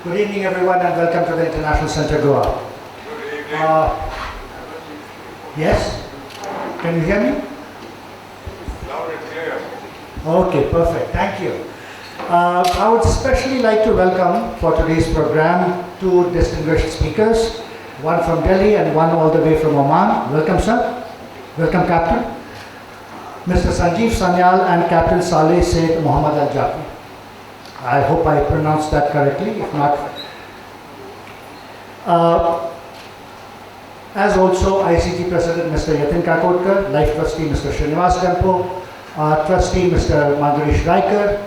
Good evening, everyone, and welcome to the International Center, Goa. Yes? Can you hear me? Loud and clear. Okay, perfect. Thank you. I would especially like to welcome for today's program two distinguished speakers, one from Delhi and one all the way from Oman. Welcome, sir. Welcome, Captain. Mr. Sanjeev Sanyal and Captain Saleh Said Muhammad Al-Jabri. I hope I pronounced that correctly. If not, as also ICG President Mr. Yatin Kakotkar, Life Trustee Mr. Srinivas Tempo, Trustee Mr. Mangarish Raikar,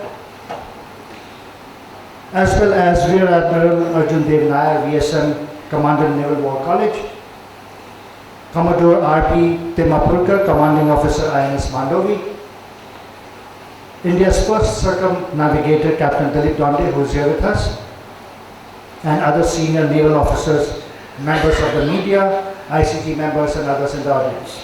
as well as Rear Admiral Arjun Dev Nair, VSM, Commandant Naval War College, Commodore R.P. Timapurkar, Commanding Officer INS Mandovi, India's first circumnavigator Captain Dilip Donde, who is here with us, and other senior naval officers, members of the media, ICG members and others in the audience.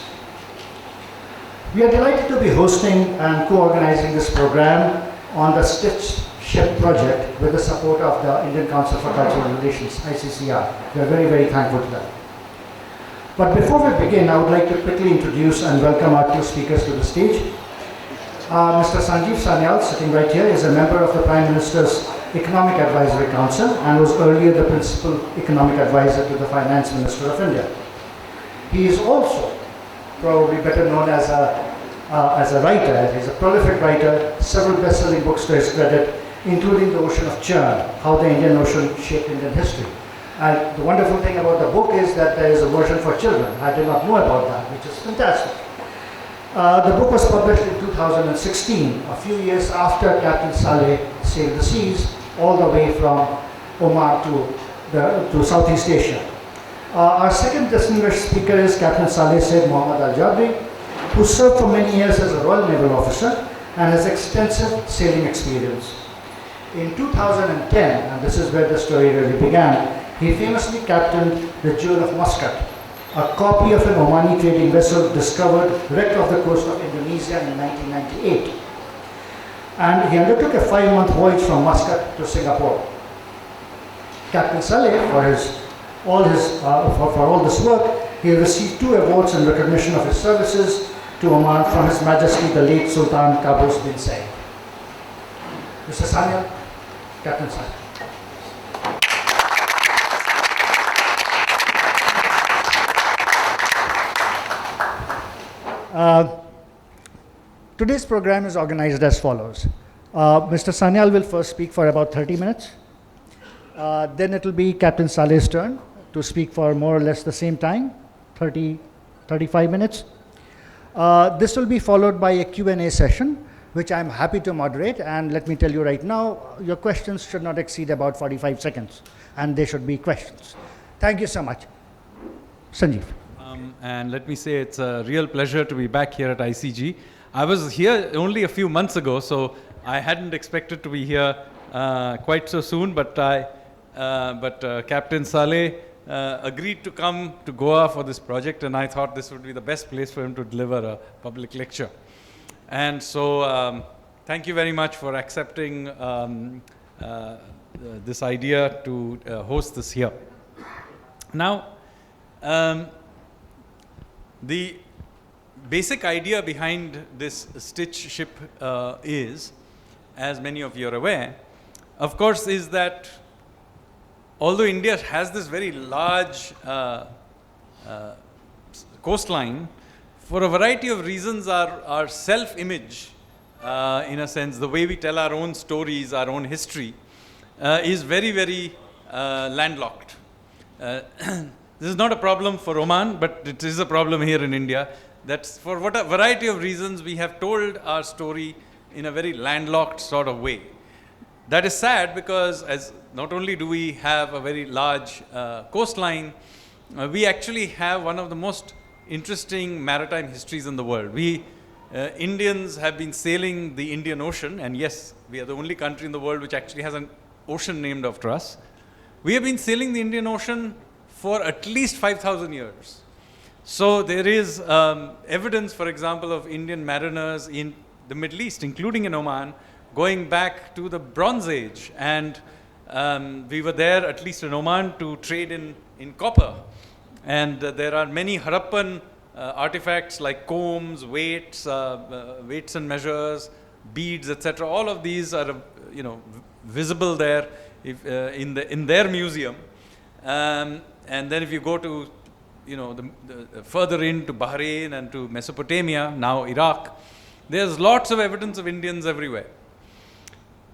We are delighted to be hosting and co-organizing this program on the Stitch Ship project with the support of the Indian Council for Cultural Relations, ICCR. We are very, very thankful to them. But before we begin, I would like to quickly introduce and welcome our two speakers to the stage. Mr. Sanjeev Sanyal, sitting right here, is a member of the Prime Minister's Economic Advisory Council and was earlier the Principal Economic Advisor to the Finance Minister of India. He is also probably better known as a writer. He's a prolific writer, several best-selling books to his credit, including The Ocean of Churn, How the Indian Ocean Shaped Indian History. And the wonderful thing about the book is that there is a version for children. I did not know about that, which is fantastic. The book was published in 2016, a few years after Captain Saleh sailed the seas, all the way from Oman to Southeast Asia. Our second distinguished speaker is Captain Saleh Said Muhammad Al-Jabri, who served for many years as a Royal Naval Officer and has extensive sailing experience. In 2010, and this is where the story really began, he famously captained the Jewel of Muscat, a copy of an Omani trading vessel discovered wrecked off the coast of Indonesia in 1998. And he undertook a 5-month voyage from Muscat to Singapore. Captain Saleh, for all this work, he received 2 awards in recognition of his services to Oman from His Majesty the late Sultan Qaboos bin Said. Mr. Sanyal, Captain Saleh. Today's program is organized as follows. Mr. Sanyal will first speak for about 30 minutes. Then it will be Captain Saleh's turn to speak for more or less the same time, 35 minutes. This will be followed by a Q&A session, which I'm happy to moderate. And let me tell you right now, your questions should not exceed about 45 seconds, and they should be questions. Thank you so much. Sanjeev. And let me say it's a real pleasure to be back here at ICG. I was here only a few months ago, so I hadn't expected to be here quite so soon, but Captain Saleh agreed to come to Goa for this project, and I thought this would be the best place for him to deliver a public lecture. And so thank you very much for accepting this idea to host this here. Now, the basic idea behind this Stitch ship is, as many of you are aware, of course, is that although India has this very large coastline, for a variety of reasons our self-image, in a sense, the way we tell our own stories, our own history, is very, very landlocked. This is not a problem for Oman, but it is a problem here in India. That for a variety of reasons, we have told our story in a very landlocked sort of way. That is sad because as not only do we have a very large coastline, we actually have one of the most interesting maritime histories in the world. We Indians have been sailing the Indian Ocean, and yes, we are the only country in the world which actually has an ocean named after us. We have been sailing the Indian Ocean for at least 5,000 years. So there is evidence, for example, of Indian mariners in the Middle East, including in Oman, going back to the Bronze Age. And We were there, at least in Oman, to trade in copper. And there are many Harappan artifacts like combs, weights and measures, beads, etc. All of these are, visible there in their museum. And then if you go to, the further into Bahrain and to Mesopotamia, now Iraq, there's lots of evidence of Indians everywhere.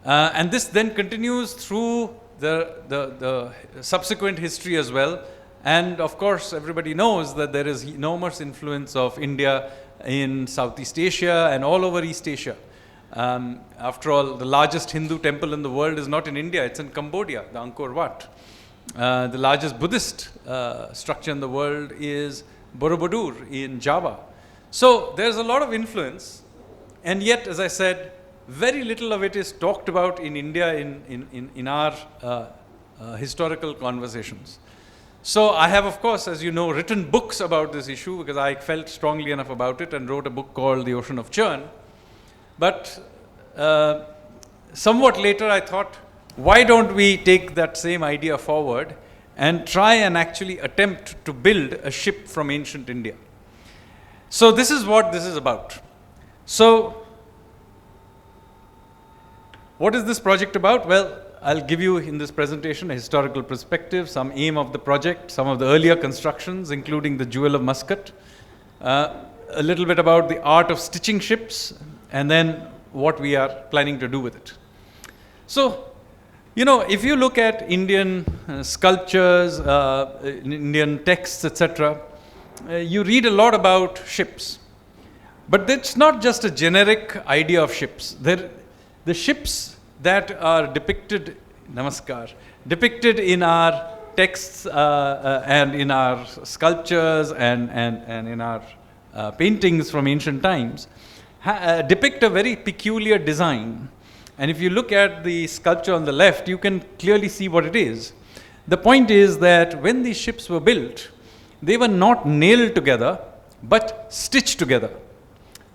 And this then continues through the subsequent history as well. And of course, everybody knows that there is enormous influence of India in Southeast Asia and all over East Asia. After all, the largest Hindu temple in the world is not in India, it's in Cambodia, the Angkor Wat. The largest Buddhist structure in the world is Borobudur in Java. So there's a lot of influence, and yet, as I said, very little of it is talked about in India in our historical conversations. So I have, of course, as you know, written books about this issue because I felt strongly enough about it and wrote a book called The Ocean of Churn. But somewhat later I thought, why don't we take that same idea forward and try and actually attempt to build a ship from ancient India? So this is what this is about. So what is this project about? Well, I'll give you in this presentation a historical perspective, some aim of the project, some of the earlier constructions, including the Jewel of Muscat, a little bit about the art of stitching ships, and then what we are planning to do with it. So, if you look at Indian sculptures, Indian texts, etc., you read a lot about ships. But it's not just a generic idea of ships. The ships that are depicted in our texts and in our sculptures and in our paintings from ancient times depict a very peculiar design. And if you look at the sculpture on the left, you can clearly see what it is. The point is that when these ships were built, they were not nailed together, but stitched together.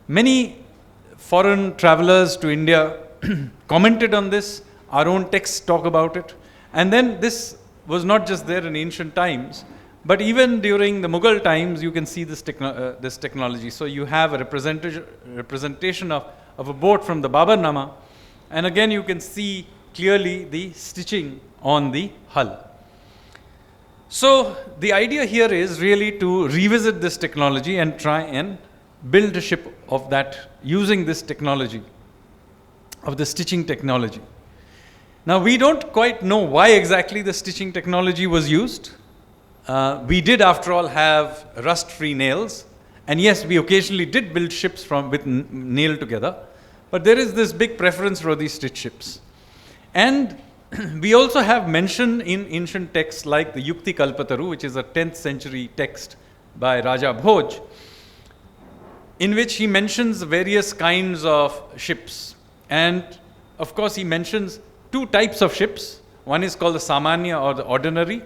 Many foreign travelers to India commented on this. Our own texts talk about it. And then this was not just there in ancient times, but even during the Mughal times, you can see this technology. So you have a representation of a boat from the Babarnama, and again you can see clearly the stitching on the hull. So the idea here is really to revisit this technology and try and build a ship of that using this technology, of the stitching technology. Now, we don't quite know why exactly the stitching technology was used. We did, after all, have rust-free nails. And yes, we occasionally did build ships with nailed together. But there is this big preference for these stitch ships. And we also have mention in ancient texts like the Yukti Kalpataru, which is a 10th century text by Raja Bhoj, in which he mentions various kinds of ships. And of course, he mentions two types of ships. One is called the Samanya, or the ordinary,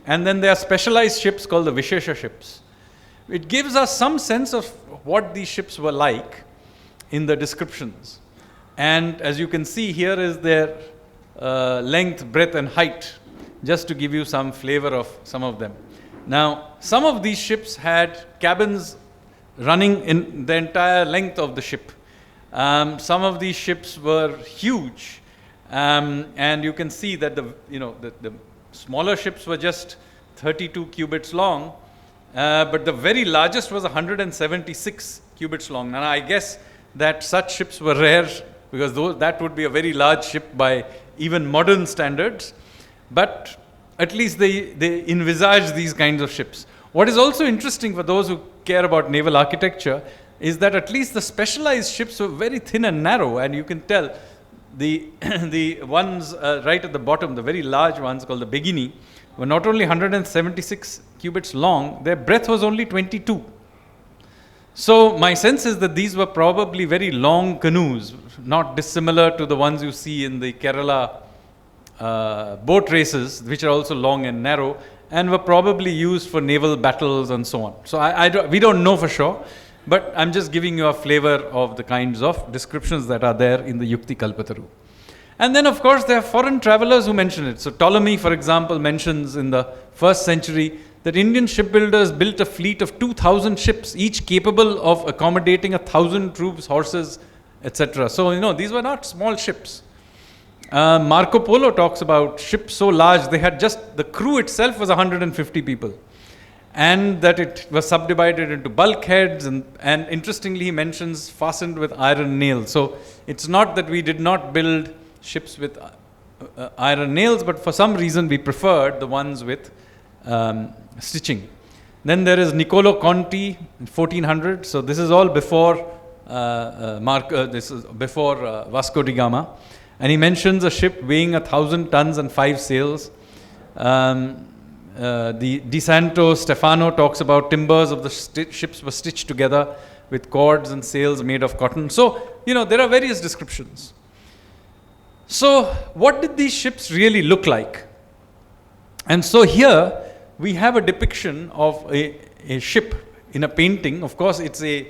and then there are specialized ships called the Vishesha ships. It gives us some sense of what these ships were like in the descriptions. And as you can see, here is their length, breadth and height, just to give you some flavor of some of them. Now, some of these ships had cabins running in the entire length of the ship. Some of these ships were huge, and you can see that the smaller ships were just 32 cubits long, but the very largest was 176 cubits long. Now, I guess that such ships were rare because that would be a very large ship by even modern standards, but at least they envisage these kinds of ships. What is also interesting for those who care about naval architecture is that at least the specialized ships were very thin and narrow, and you can tell the ones right at the bottom, the very large ones called the Begini, were not only 176 cubits long, their breadth was only 22. So my sense is that these were probably very long canoes, not dissimilar to the ones you see in the Kerala boat races, which are also long and narrow, and were probably used for naval battles and so on. So we don't know for sure, but I'm just giving you a flavor of the kinds of descriptions that are there in the Yukti Kalpataru. And then, of course, there are foreign travelers who mention it. So Ptolemy, for example, mentions in the 1st century that Indian shipbuilders built a fleet of 2,000 ships, each capable of accommodating 1,000 troops, horses, etc. So, these were not small ships. Marco Polo talks about ships so large, they had the crew itself was 150 people. And that it was subdivided into bulkheads, and interestingly, he mentions fastened with iron nails. So it's not that we did not build ships with iron nails, but for some reason we preferred the ones with stitching. Then there is Niccolo Conti in 1400. So this is all before this is before Vasco da Gama, and he mentions a ship weighing 1,000 tons and 5 sails. The Di Santo Stefano talks about timbers of the ships were stitched together with cords and sails made of cotton. So, there are various descriptions. So, what did these ships really look like? And so here we have a depiction of a ship in a painting. Of course, it's a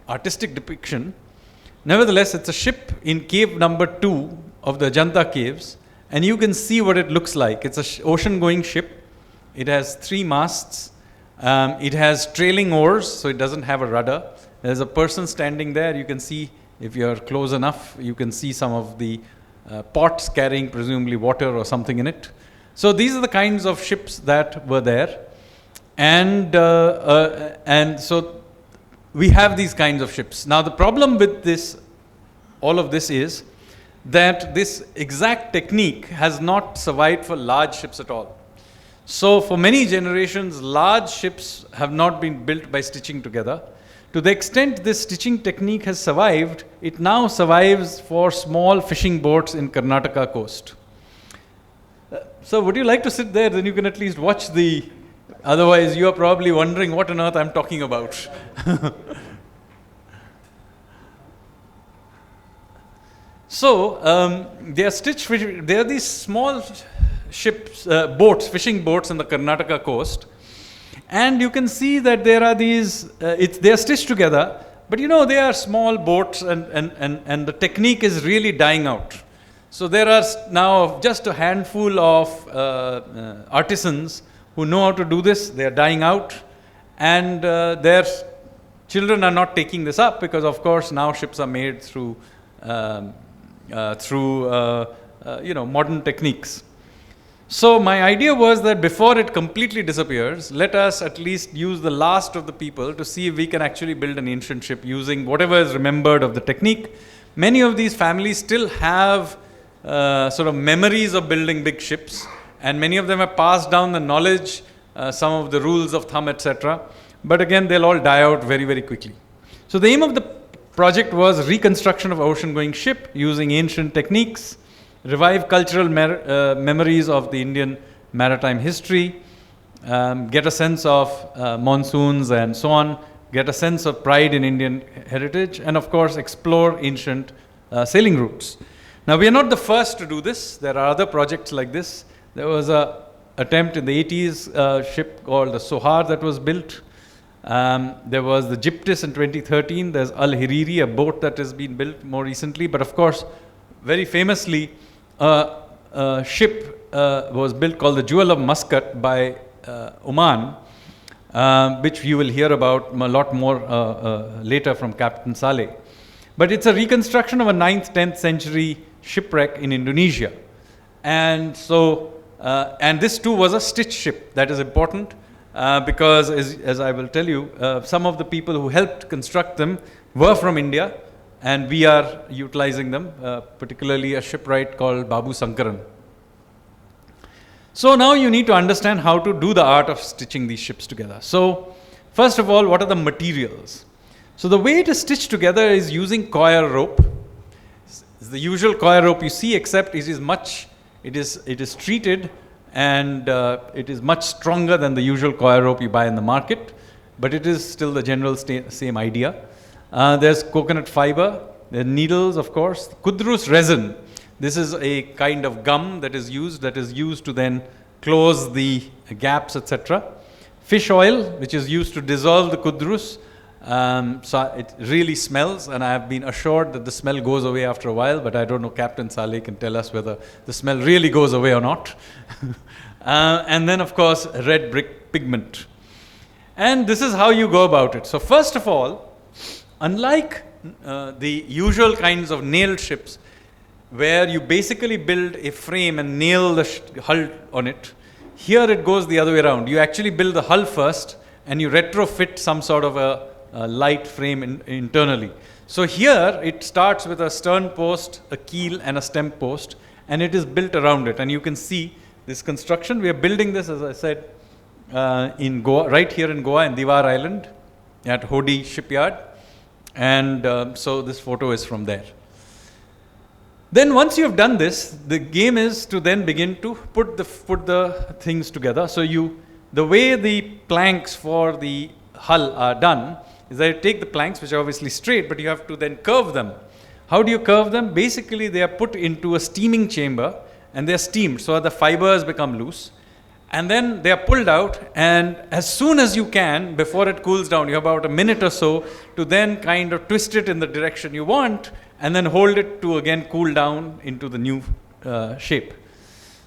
artistic depiction. Nevertheless, it's a ship in cave number 2 of the Ajanta caves, and you can see what it looks like. It's an ocean-going ship. It has 3 masts. It has trailing oars, so it doesn't have a rudder. There's a person standing there. You can see, if you're close enough, you can see some of the pots carrying presumably water or something in it. So these are the kinds of ships that were there. And so we have these kinds of ships. Now the problem with all of this is that this exact technique has not survived for large ships at all. So for many generations, large ships have not been built by stitching together. To the extent this stitching technique has survived, it now survives for small fishing boats in Karnataka coast. So would you like to sit there? Then you can at least watch otherwise you are probably wondering what on earth I'm talking about. So they are stitched, they are these small ships, fishing boats in the Karnataka coast, and you can see that there are these, they are stitched together, but they are small boats, and the technique is really dying out. So there are now just a handful of artisans who know how to do this. They are dying out, and their children are not taking this up because, of course, now ships are made through modern techniques. So my idea was that before it completely disappears, let us at least use the last of the people to see if we can actually build an ancient ship using whatever is remembered of the technique. Many of these families still have sort of memories of building big ships, and many of them have passed down the knowledge, some of the rules of thumb, etc. But again, they'll all die out very, very quickly. So the aim of the project was reconstruction of ocean-going ship using ancient techniques, revive cultural memories of the Indian maritime history, get a sense of monsoons and so on, get a sense of pride in Indian heritage, and of course explore ancient sailing routes. Now we are not the first to do this. There are other projects like this. There was an attempt in the 80s, ship called the Sohar that was built. There was the Gyptis in 2013. There's Al Hiriri, a boat that has been built more recently. But of course, very famously, a ship was built called the Jewel of Muscat by Oman, which you will hear about a lot more later from Captain Saleh. But it's a reconstruction of a 9th, 10th century shipwreck in Indonesia. And so, and this too was a stitch ship. That is important because, as I will tell you, some of the people who helped construct them were from India, and we are utilizing them, particularly a shipwright called Babu Sankaran. So now you need to understand how to do the art of stitching these ships together. So first of all, what are the materials? So the way it is stitched together is using coir rope. It's the usual coir rope you see, except it is treated, and it is much stronger than the usual coir rope you buy in the market, but it is still the general same idea. There's coconut fiber, there are needles, of course, kudrus resin. This is a kind of gum that is used to then close the gaps, etc. Fish oil, which is used to dissolve the kudrus, So it really smells, and I have been assured that the smell goes away after a while, but I don't know, Captain Saleh can tell us whether the smell really goes away or not. And then of course red brick pigment. And this is how you go about it. So first of all, unlike the usual kinds of nailed ships, where you basically build a frame and nail the hull on it, here it goes the other way around. You actually build the hull first and you retrofit some sort of a light frame internally. So here it starts with a stern post, a keel and a stem post, and it is built around it. And you can see this construction. We are building this, as I said, in Goa, right here in Goa, in Diwar Island, at Hodi shipyard. And so this photo is from there. Then once you have done this, the game is to then begin to put the things together. So the way the planks for the hull are done is that you take the planks, which are obviously straight, but you have to then curve them. How do you curve them? Basically, they are put into a steaming chamber and they are steamed, so the fibers become loose. And then they are pulled out, and as soon as you can, before it cools down, you have about a minute or so to then kind of twist it in the direction you want, and then hold it to again cool down into the new shape.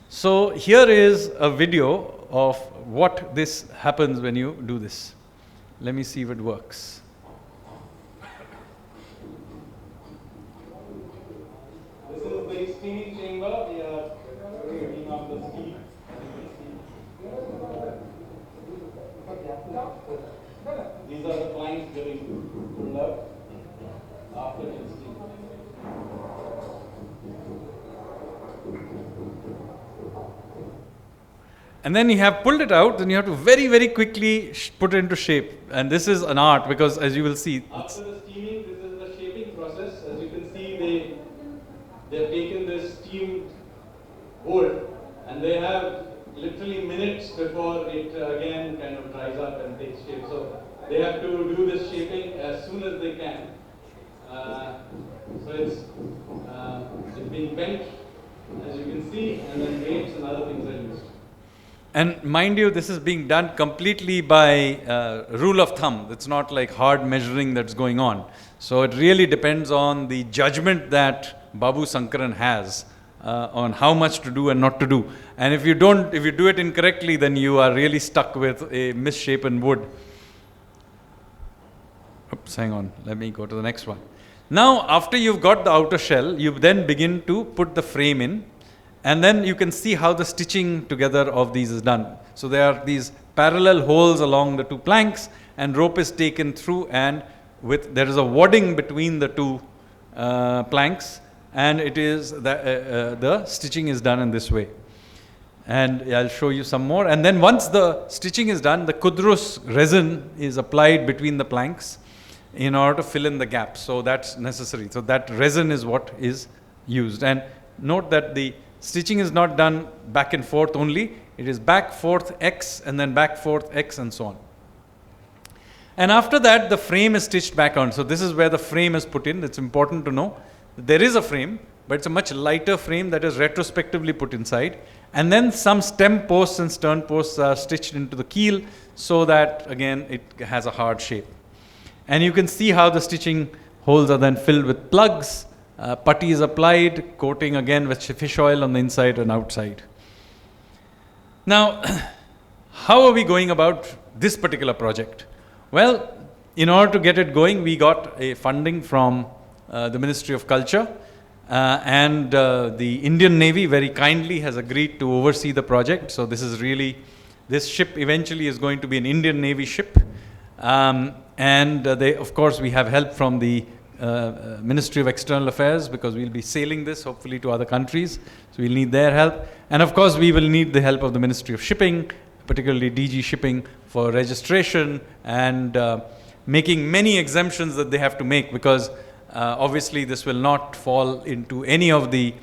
So here is a video of what this happens when you do this. Let me see if it works. This is the steaming chamber. We are bringing up the steam. These are the planks getting pulled out after it's steamed. And then you have pulled it out, then you have to very, very quickly put it into shape. And this is an art, because as you will see, after the steaming, this is the shaping process. As you can see, they've taken this steamed wood and they have literally minutes before it again kind of dries up and takes shape. So they have to do this shaping as soon as they can. So it's being bent, as you can see, and then weights and other things are used. And mind you, this is being done completely by rule of thumb. It's not like hard measuring that's going on. So it really depends on the judgment that Babu Sankaran has on how much to do and not to do. And if you do it incorrectly, then you are really stuck with a misshapen wood. Oops, hang on. Let me go to the next one. Now, after you've got the outer shell, you then begin to put the frame in. And then you can see how the stitching together of these is done. So there are these parallel holes along the two planks, and rope is taken through, and there is a wadding between the two planks, and it is the stitching is done in this way. And I'll show you some more. And then once the stitching is done, the kudrus resin is applied between the planks in order to fill in the gaps. So that's necessary. So that resin is what is used. And note that the stitching is not done back and forth only. It is back, forth, X, and then back, forth, X, and so on. And after that, the frame is stitched back on. So this is where the frame is put in. It's important to know that there is a frame, but it's a much lighter frame that is retrospectively put inside. And then some stem posts and stern posts are stitched into the keel so that, again, it has a hard shape. And you can see how the stitching holes are then filled with plugs. Putty is applied, coating again with fish oil on the inside and outside. Now, how are we going about this particular project? Well, in order to get it going, we got a funding from the Ministry of Culture, and the Indian Navy very kindly has agreed to oversee the project. So this ship eventually is going to be an Indian Navy ship. And of course, we have help from the Ministry of External Affairs, because we'll be sailing this hopefully to other countries. So we'll need their help. And of course, we will need the help of the Ministry of Shipping, particularly DG Shipping, for registration and making many exemptions that they have to make, because obviously this will not fall into any of the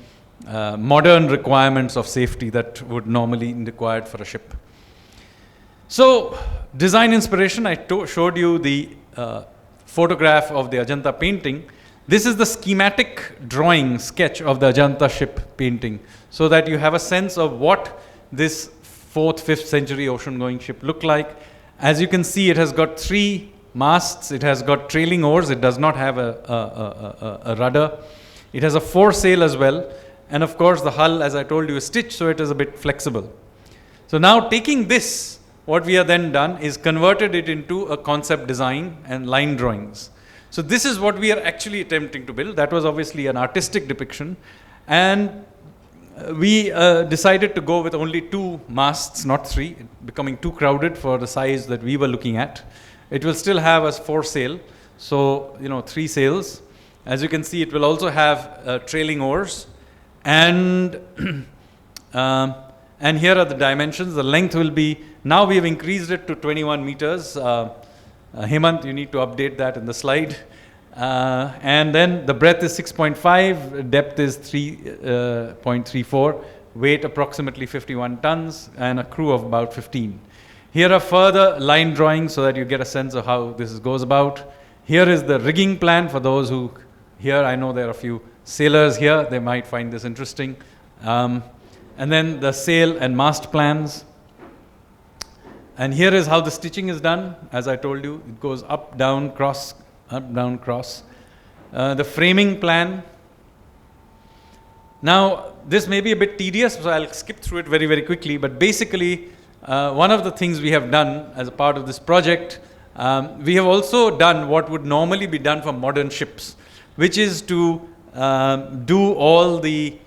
modern requirements of safety that would normally be required for a ship. So, design inspiration, I showed you the photograph of the Ajanta painting. This is the schematic drawing sketch of the Ajanta ship painting, so that you have a sense of what this 4th, 5th century ocean-going ship looked like. As you can see, it has got 3 masts. It has got trailing oars. It does not have a rudder. It has a foresail as well. And of course, the hull, as I told you, is stitched, so it is a bit flexible. So now taking this, what we have then done is converted it into a concept design and line drawings. So this is what we are actually attempting to build. That was obviously an artistic depiction. And we decided to go with only 2 masts, not 3, becoming too crowded for the size that we were looking at. It will still have a foresail, so 3 sails. As you can see, it will also have trailing oars. And and here are the dimensions. The length will be, now we have increased it to 21 meters. Hemant, you need to update that in the slide. And then the breadth is 6.5, depth is 3.34, weight approximately 51 tons, and a crew of about 15. Here are further line drawings so that you get a sense of how this goes about. Here is the rigging plan for those who, here I know there are a few sailors here, they might find this interesting. And then the sail and mast plans. And here is how the stitching is done. As I told you, it goes up, down, cross, up, down, cross. The framing plan. Now, this may be a bit tedious, so I'll skip through it very, very quickly. But basically, one of the things we have done as a part of this project, we have also done what would normally be done for modern ships, which is to do all the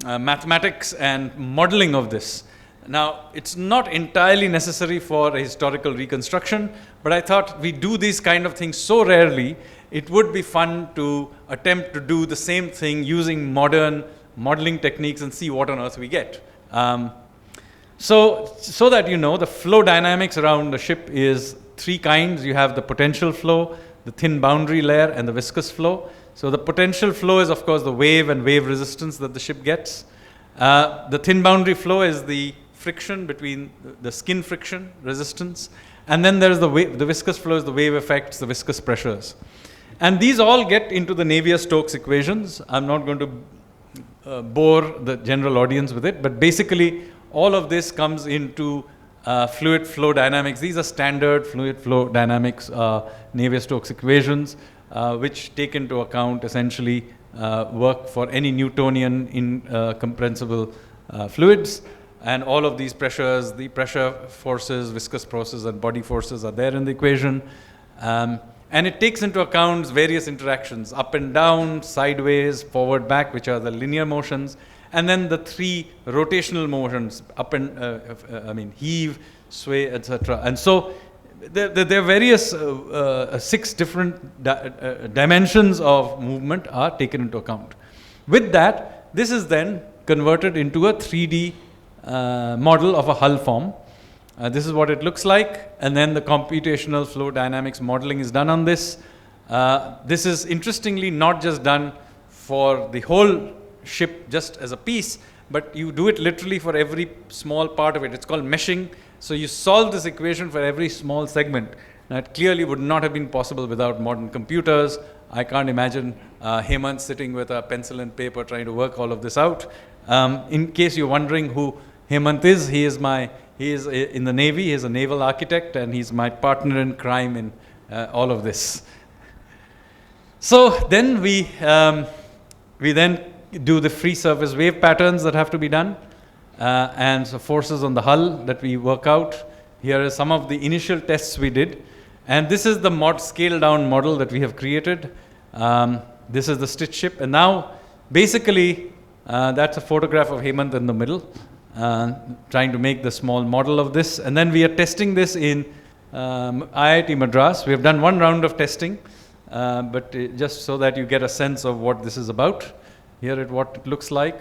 mathematics and modeling of this. Now, it's not entirely necessary for a historical reconstruction, but I thought we do these kind of things so rarely, it would be fun to attempt to do the same thing using modern modeling techniques and see what on earth we get. So that you know, the flow dynamics around the ship is 3 kinds. You have the potential flow, the thin boundary layer, and the viscous flow. So the potential flow is, of course, the wave and wave resistance that the ship gets. The thin boundary flow is the friction between the skin friction resistance. And then there's the viscous flow is the wave effects, the viscous pressures. And these all get into the Navier-Stokes equations. I'm not going to bore the general audience with it, but basically all of this comes into fluid flow dynamics. These are standard fluid flow dynamics, Navier-Stokes equations, which take into account essentially work for any Newtonian incompressible fluids. And all of these pressures, the pressure forces, viscous forces, and body forces are there in the equation. And it takes into account various interactions, up and down, sideways, forward, back, which are the linear motions. And then the 3 rotational motions, up and, heave, sway, etc. And so there are various 6 different dimensions of movement are taken into account. With that, this is then converted into a 3D model of a hull form. This is what it looks like, and then the computational flow dynamics modeling is done on this. This is interestingly not just done for the whole ship just as a piece, but you do it literally for every small part of it. It's called meshing. So you solve this equation for every small segment. Now, it clearly would not have been possible without modern computers. I can't imagine Hemant sitting with a pencil and paper trying to work all of this out. In case you're wondering who Hemant is, he is in the Navy. He is a naval architect, and he's my partner in crime in all of this. So then we then do the free surface wave patterns that have to be done, and so forces on the hull that we work out. Here are some of the initial tests we did, and this is the scale down model that we have created. This is the stitch ship, and now basically that's a photograph of Hemant in the middle, trying to make the small model of this. And then we are testing this in IIT Madras. We have done 1 round of testing, but just so that you get a sense of what this is about. Here is what it looks like.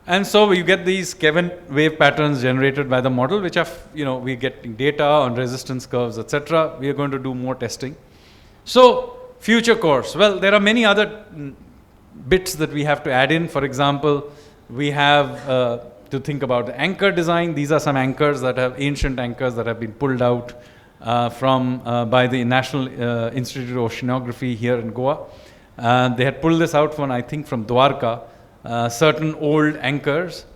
And so you get these Kevin wave patterns generated by the model, which are, we're getting data on resistance curves, etc. We are going to do more testing. So, future course. Well, there are many other bits that we have to add in. For example, we have to think about the anchor design. These are some anchors that have ancient anchors that have been pulled out. by the National Institute of Oceanography here in Goa. They had pulled this out from, I think, from Dwarka, certain old anchors.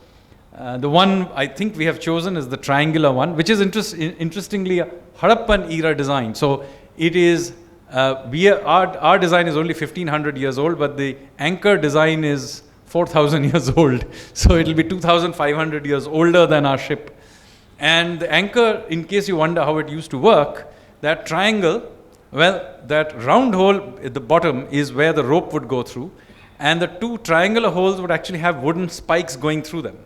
The one I think we have chosen is the triangular one, which is interestingly a Harappan era design. So it is, our design is only 1500 years old, but the anchor design is 4000 years old. So it will be 2500 years older than our ship. And the anchor, in case you wonder how it used to work, that triangle, well, that round hole at the bottom is where the rope would go through, and the two triangular holes would actually have wooden spikes going through them.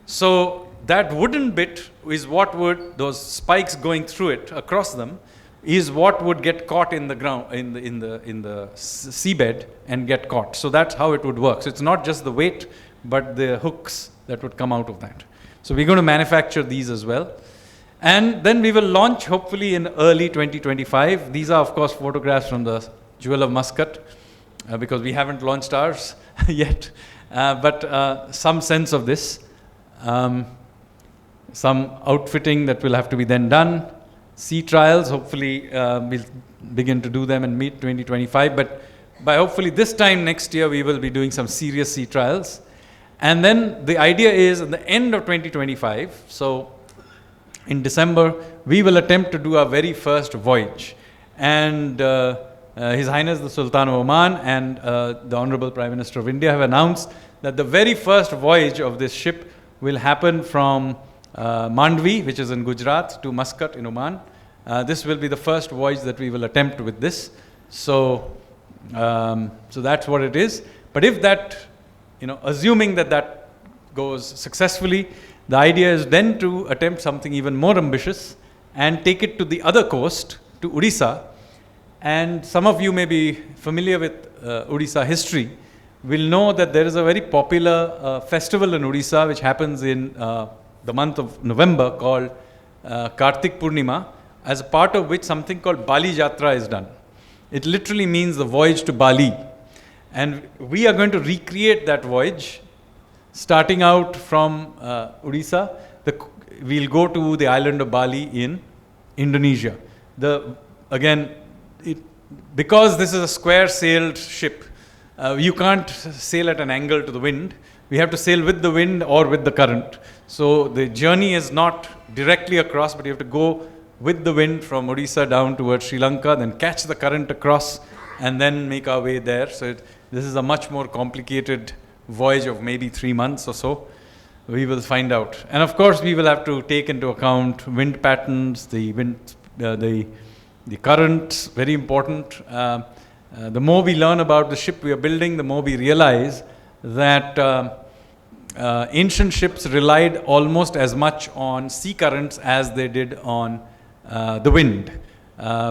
So that wooden bit is what would, those spikes going through it, across them, is what would get caught in the ground, in the seabed and get caught. So that's how it would work. So it's not just the weight, but the hooks that would come out of that. So we're going to manufacture these as well. And then we will launch hopefully in early 2025. These are of course photographs from the Jewel of Muscat, because we haven't launched ours yet, but some sense of this. Some outfitting that will have to be then done. Sea trials, hopefully we'll begin to do them in mid-2025, but by hopefully this time next year we will be doing some serious sea trials. And then the idea is at the end of 2025, so in December, we will attempt to do our very first voyage. And His Highness the Sultan of Oman and the Honorable Prime Minister of India have announced that the very first voyage of this ship will happen from Mandvi, which is in Gujarat, to Muscat in Oman. This will be the first voyage that we will attempt with this. So that's what it is. But if that, assuming that that goes successfully, the idea is then to attempt something even more ambitious and take it to the other coast, to Odisha. And some of you may be familiar with Odisha history, will know that there is a very popular festival in Odisha which happens in the month of November called Kartik Purnima, as a part of which something called Bali Jatra is done. It literally means the voyage to Bali. And we are going to recreate that voyage, starting out from Odisha. We'll go to the island of Bali in Indonesia. Because this is a square-sailed ship, you can't sail at an angle to the wind. We have to sail with the wind or with the current. So the journey is not directly across, but you have to go with the wind from Odisha down towards Sri Lanka, then catch the current across, and then make our way there. So this is a much more complicated voyage of maybe 3 months or so. We will find out. And of course, we will have to take into account wind patterns, the currents, very important. The more we learn about the ship we are building, the more we realize that ancient ships relied almost as much on sea currents as they did on the wind,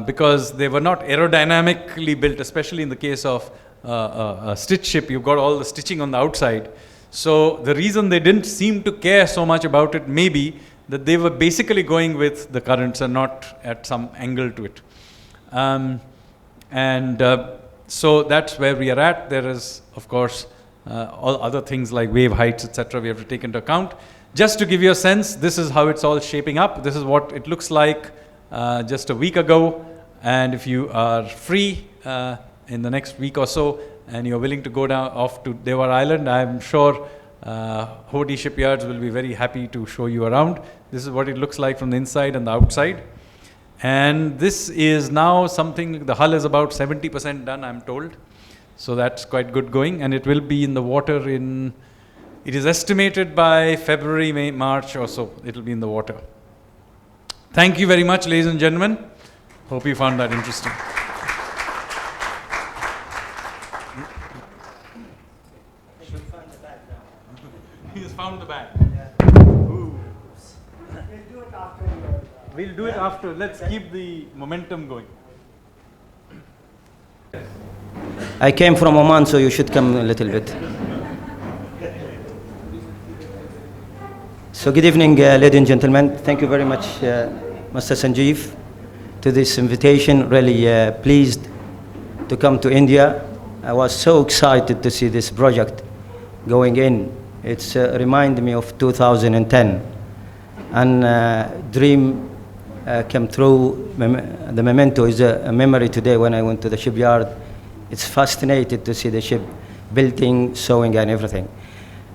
because they were not aerodynamically built, especially in the case of a stitch ship. You've got all the stitching on the outside. So the reason they didn't seem to care so much about it may be that they were basically going with the currents and not at some angle to it. So that's where we are at. There is, of course, all other things like wave heights, etc. we have to take into account. Just to give you a sense, this is how it's all shaping up. This is what it looks like just a week ago. And if you are free in the next week or so, and you're willing to go down off to Devar Island, I'm sure Hodi Shipyards will be very happy to show you around. This is what it looks like from the inside and the outside. And this is now something, the hull is about 70% done, I'm told. So that's quite good going, and it will be in the water it is estimated by February, May, March or so, it will be in the water. Thank you very much, ladies and gentlemen. Hope you found that interesting. He has found the bag. Ooh. We'll do it after. Let's keep the momentum going. I came from Oman, so you should come a little bit. So good evening, ladies and gentlemen. Thank you very much, Mr. Sanjeev, to this invitation. Really pleased to come to India. I was so excited to see this project going in. It's remind me of 2010 and dream came through. The memento is a memory today when I went to the shipyard. It's fascinating to see the ship building, sewing, and everything.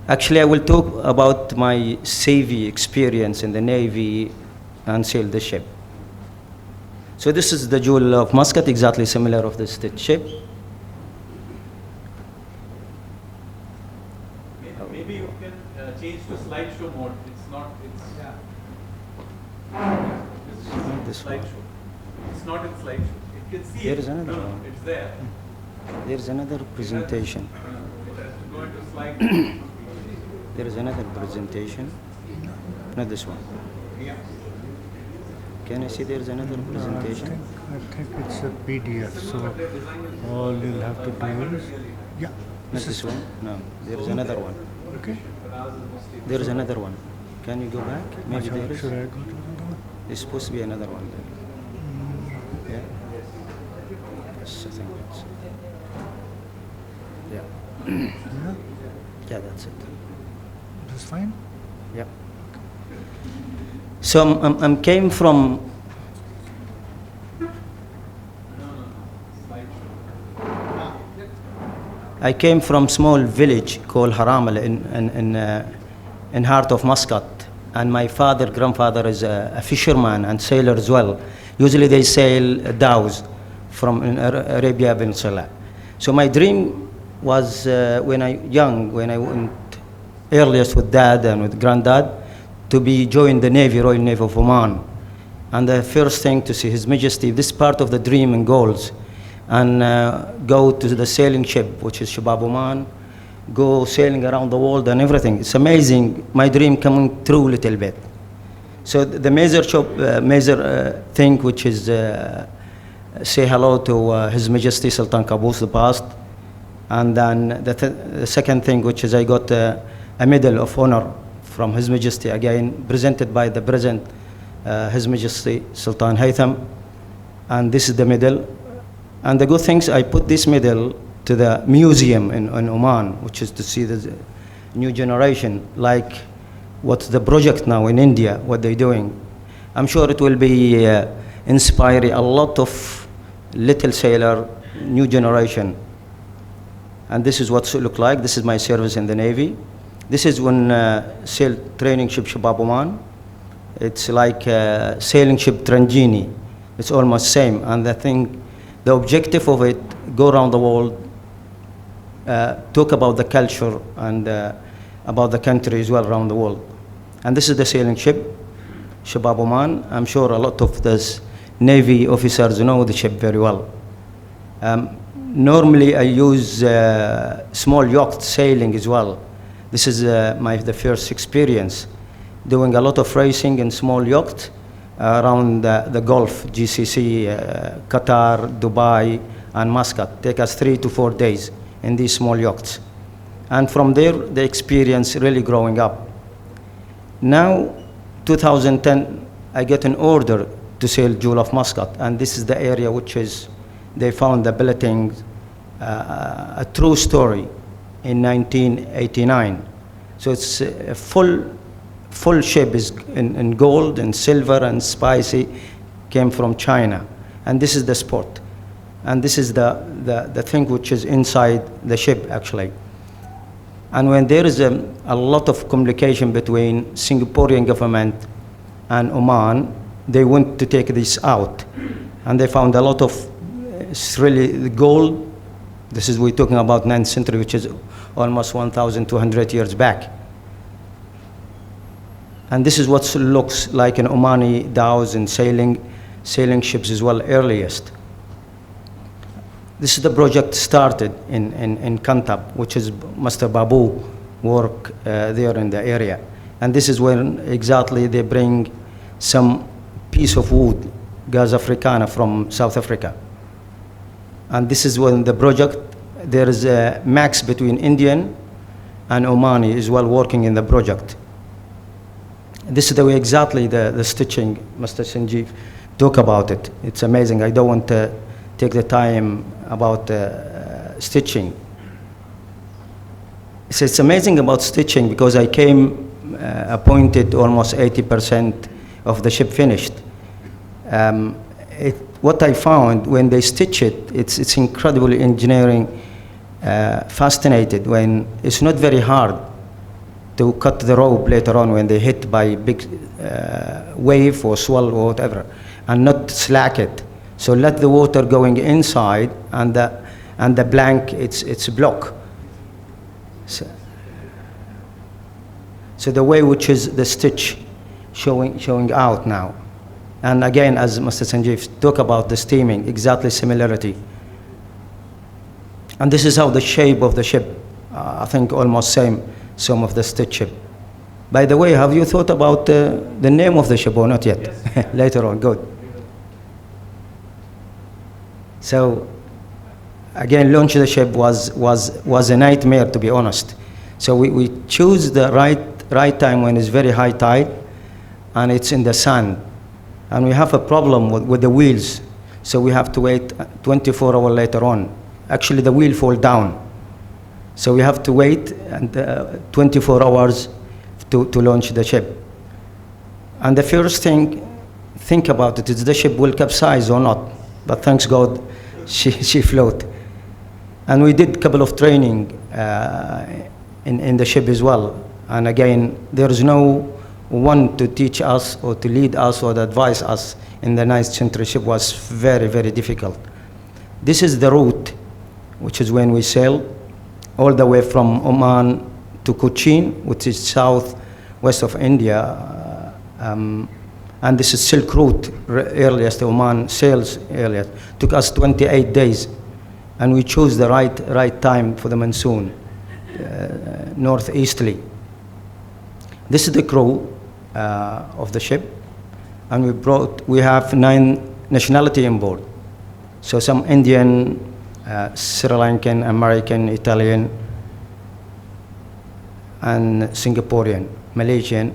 Actually, I will talk about my CV experience in the Navy and sailed the ship. So this is the Jewel of Muscat, exactly similar of the stitch ship. Maybe you can change to slideshow mode. It's not, it's, This one. slideshow. It's not in slideshow. You can see There it. is another No, one. it's there. There's another presentation. It has to go into slideshow. There is another presentation. Not this one. Yeah. Can I see there's another presentation? I think it's a PDF, so all you'll have to do is, yeah, Not this one? No, there is another one. okay. There is another one. Can you go back? Maybe Should there is. should I go to the one? There's supposed to be another one there. Yeah? Yes, I think that's Yeah. Yeah, Yeah, that's it. this is fine? Yeah. So I'm came from I came from small village called Haramal in heart of Muscat, and my grandfather is a fisherman and sailor as well. Usually they sail dhows from Arabia Peninsula. So my dream was when I went earliest with dad and with granddad to be join the Navy, Royal Navy of Oman. And the first thing to see His Majesty, this part of the dream and goals, and go to the sailing ship, which is Shabab Oman, go sailing around the world and everything. It's amazing, my dream coming true a little bit. So the major thing which is say hello to His Majesty Sultan Qaboos the past, and then the second thing which is I got a medal of honor from His Majesty, again presented by the present His Majesty Sultan Haytham, and this is the medal. And the good things, I put this medal to the museum in Oman, which is to see the new generation, like what's the project now in India, what they're doing. I'm sure it will be inspiring a lot of little sailor, new generation. And this is what it look like. This is my service in the Navy. This is when sail training ship Shabab Oman. It's like sailing ship Tranjini. It's almost same. And I think the objective of it, go around the world, talk about the culture and about the country as well around the world. And this is the sailing ship, Shabab Oman. I'm sure a lot of these Navy officers know the ship very well. Normally I use small yacht sailing as well. This is the first experience, doing a lot of racing in small yacht around the Gulf, GCC, Qatar, Dubai, and Muscat. Take us 3 to 4 days in these small yachts. And from there, the experience really growing up. Now, 2010, I get an order to sail Jewel of Muscat, and this is the area which is, they found the billeting, a true story in 1989. So it's a full ship is in gold and silver and spicy, came from China. And this is the sport. And this is the thing which is inside the ship, actually. And when there is a lot of communication between Singaporean government and Oman, they want to take this out. And they found a lot of, it's really the gold. This is, we're talking about 9th century, which is almost 1,200 years back. And this is what looks like an Omani dhows and sailing ships as well, earliest. This is the project started in Kantab, which is Master Babu work there in the area. And this is when exactly they bring some piece of wood, Gas Africana from South Africa. And this is when the project, there is a max between Indian and Omani as well working in the project. This is the way exactly the stitching, Mr. Sanjeev talk about it. It's amazing. I don't want to take the time about stitching. So it's amazing about stitching because I came appointed almost 80% of the ship finished. What I found when they stitch it, it's incredibly engineering, fascinated when it's not very hard to cut the rope later on when they hit by big wave or swell or whatever, and not slack it. So let the water going inside and the blank, it's block. So the way which is the stitch showing out now. And again, as Mr. Sanjeev talked about the steaming, exactly similarity. And this is how the shape of the ship, I think almost same, some of the stitch ship. By the way, have you thought about the name of the ship or not yet? Yes. Later on, good. So, again, launch the ship was a nightmare, to be honest. So we choose the right time when it's very high tide, and it's in the sand. And we have a problem with the wheels, so we have to wait 24 hours later on. Actually, the wheel fall down. So we have to wait and 24 hours to launch the ship. And the first thing, think about it, is the ship will capsize or not. But thanks God, she float. And we did a couple of training in the ship as well. And again, there is no one to teach us or to lead us or to advise us in the 9th century ship. Was very, very difficult. This is the route, which is when we sail all the way from Oman to Cochin, which is southwest of India. And this is Silk Route, earliest Oman sails earliest. Took us 28 days. And we chose the right time for the monsoon, northeasterly. This is the crew of the ship, and we have 9 nationality on board. So some Indian, Sri Lankan, American, Italian, and Singaporean, Malaysian.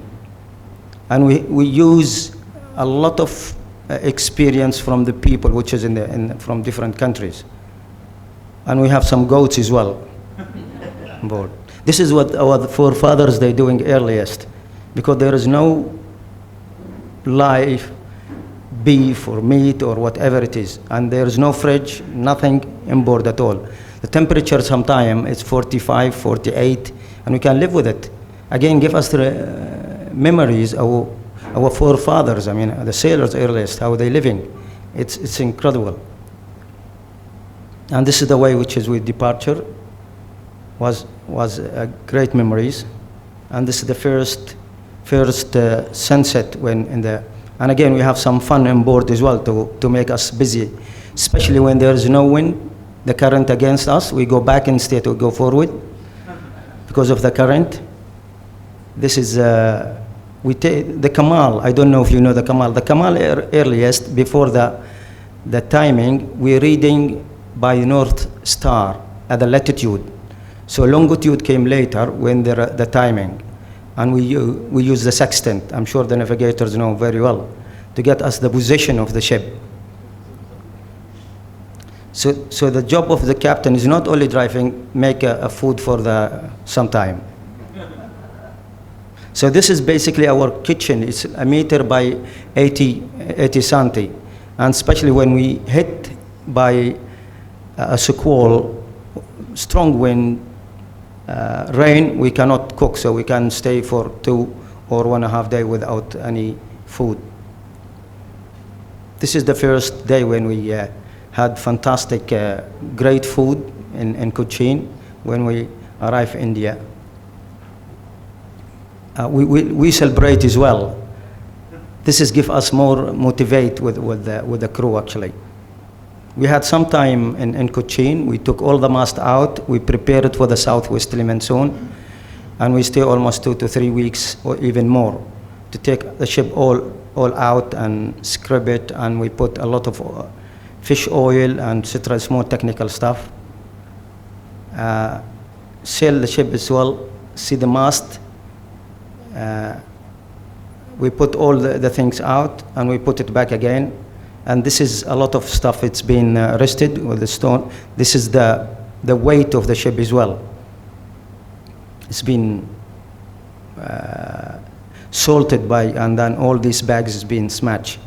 And we use a lot of experience from the people which is from different countries. And we have some goats as well on board. This is what our forefathers they doing earliest, because there is no live beef or meat or whatever it is, and there is no fridge, nothing on board at all. The temperature sometimes is 45, 48, and we can live with it. Again, give us the memories of our forefathers, I mean, the sailors earliest, how they living. It's incredible. And this is the way which is with departure. Was great memories, and this is the first sunset when and again we have some fun on board as well to make us busy, especially when there is no wind, the current against us. We go back instead of go forward because of the current. This is we take the Kamal. I don't know if you know the Kamal. The Kamal earliest before the timing we're reading by North Star at the latitude. So longitude came later when the timing, and we use the sextant. I'm sure the navigators know very well to get us the position of the ship. So the job of the captain is not only driving, make a food for some time. So this is basically our kitchen. It's a meter by 80 centi, and especially when we hit by a squall, strong wind, rain, we cannot cook, so we can stay for 2 or 1.5 days without any food. This is the first day when we had fantastic, great food in Cochin when we arrived in India. We celebrate as well. This is give us more motivate with the crew actually. We had some time in Cochin. We took all the mast out. We prepared it for the southwesterly monsoon, and we stay almost 2 to 3 weeks or even more to take the ship all out and scrub it. And we put a lot of fish oil and citrus, more technical stuff. Sail the ship as well. See the mast. We put all the things out and we put it back again. And this is a lot of stuff. It's been rested with the stone. This is the weight of the ship as well. It's been salted by, and then all these bags has been smashed.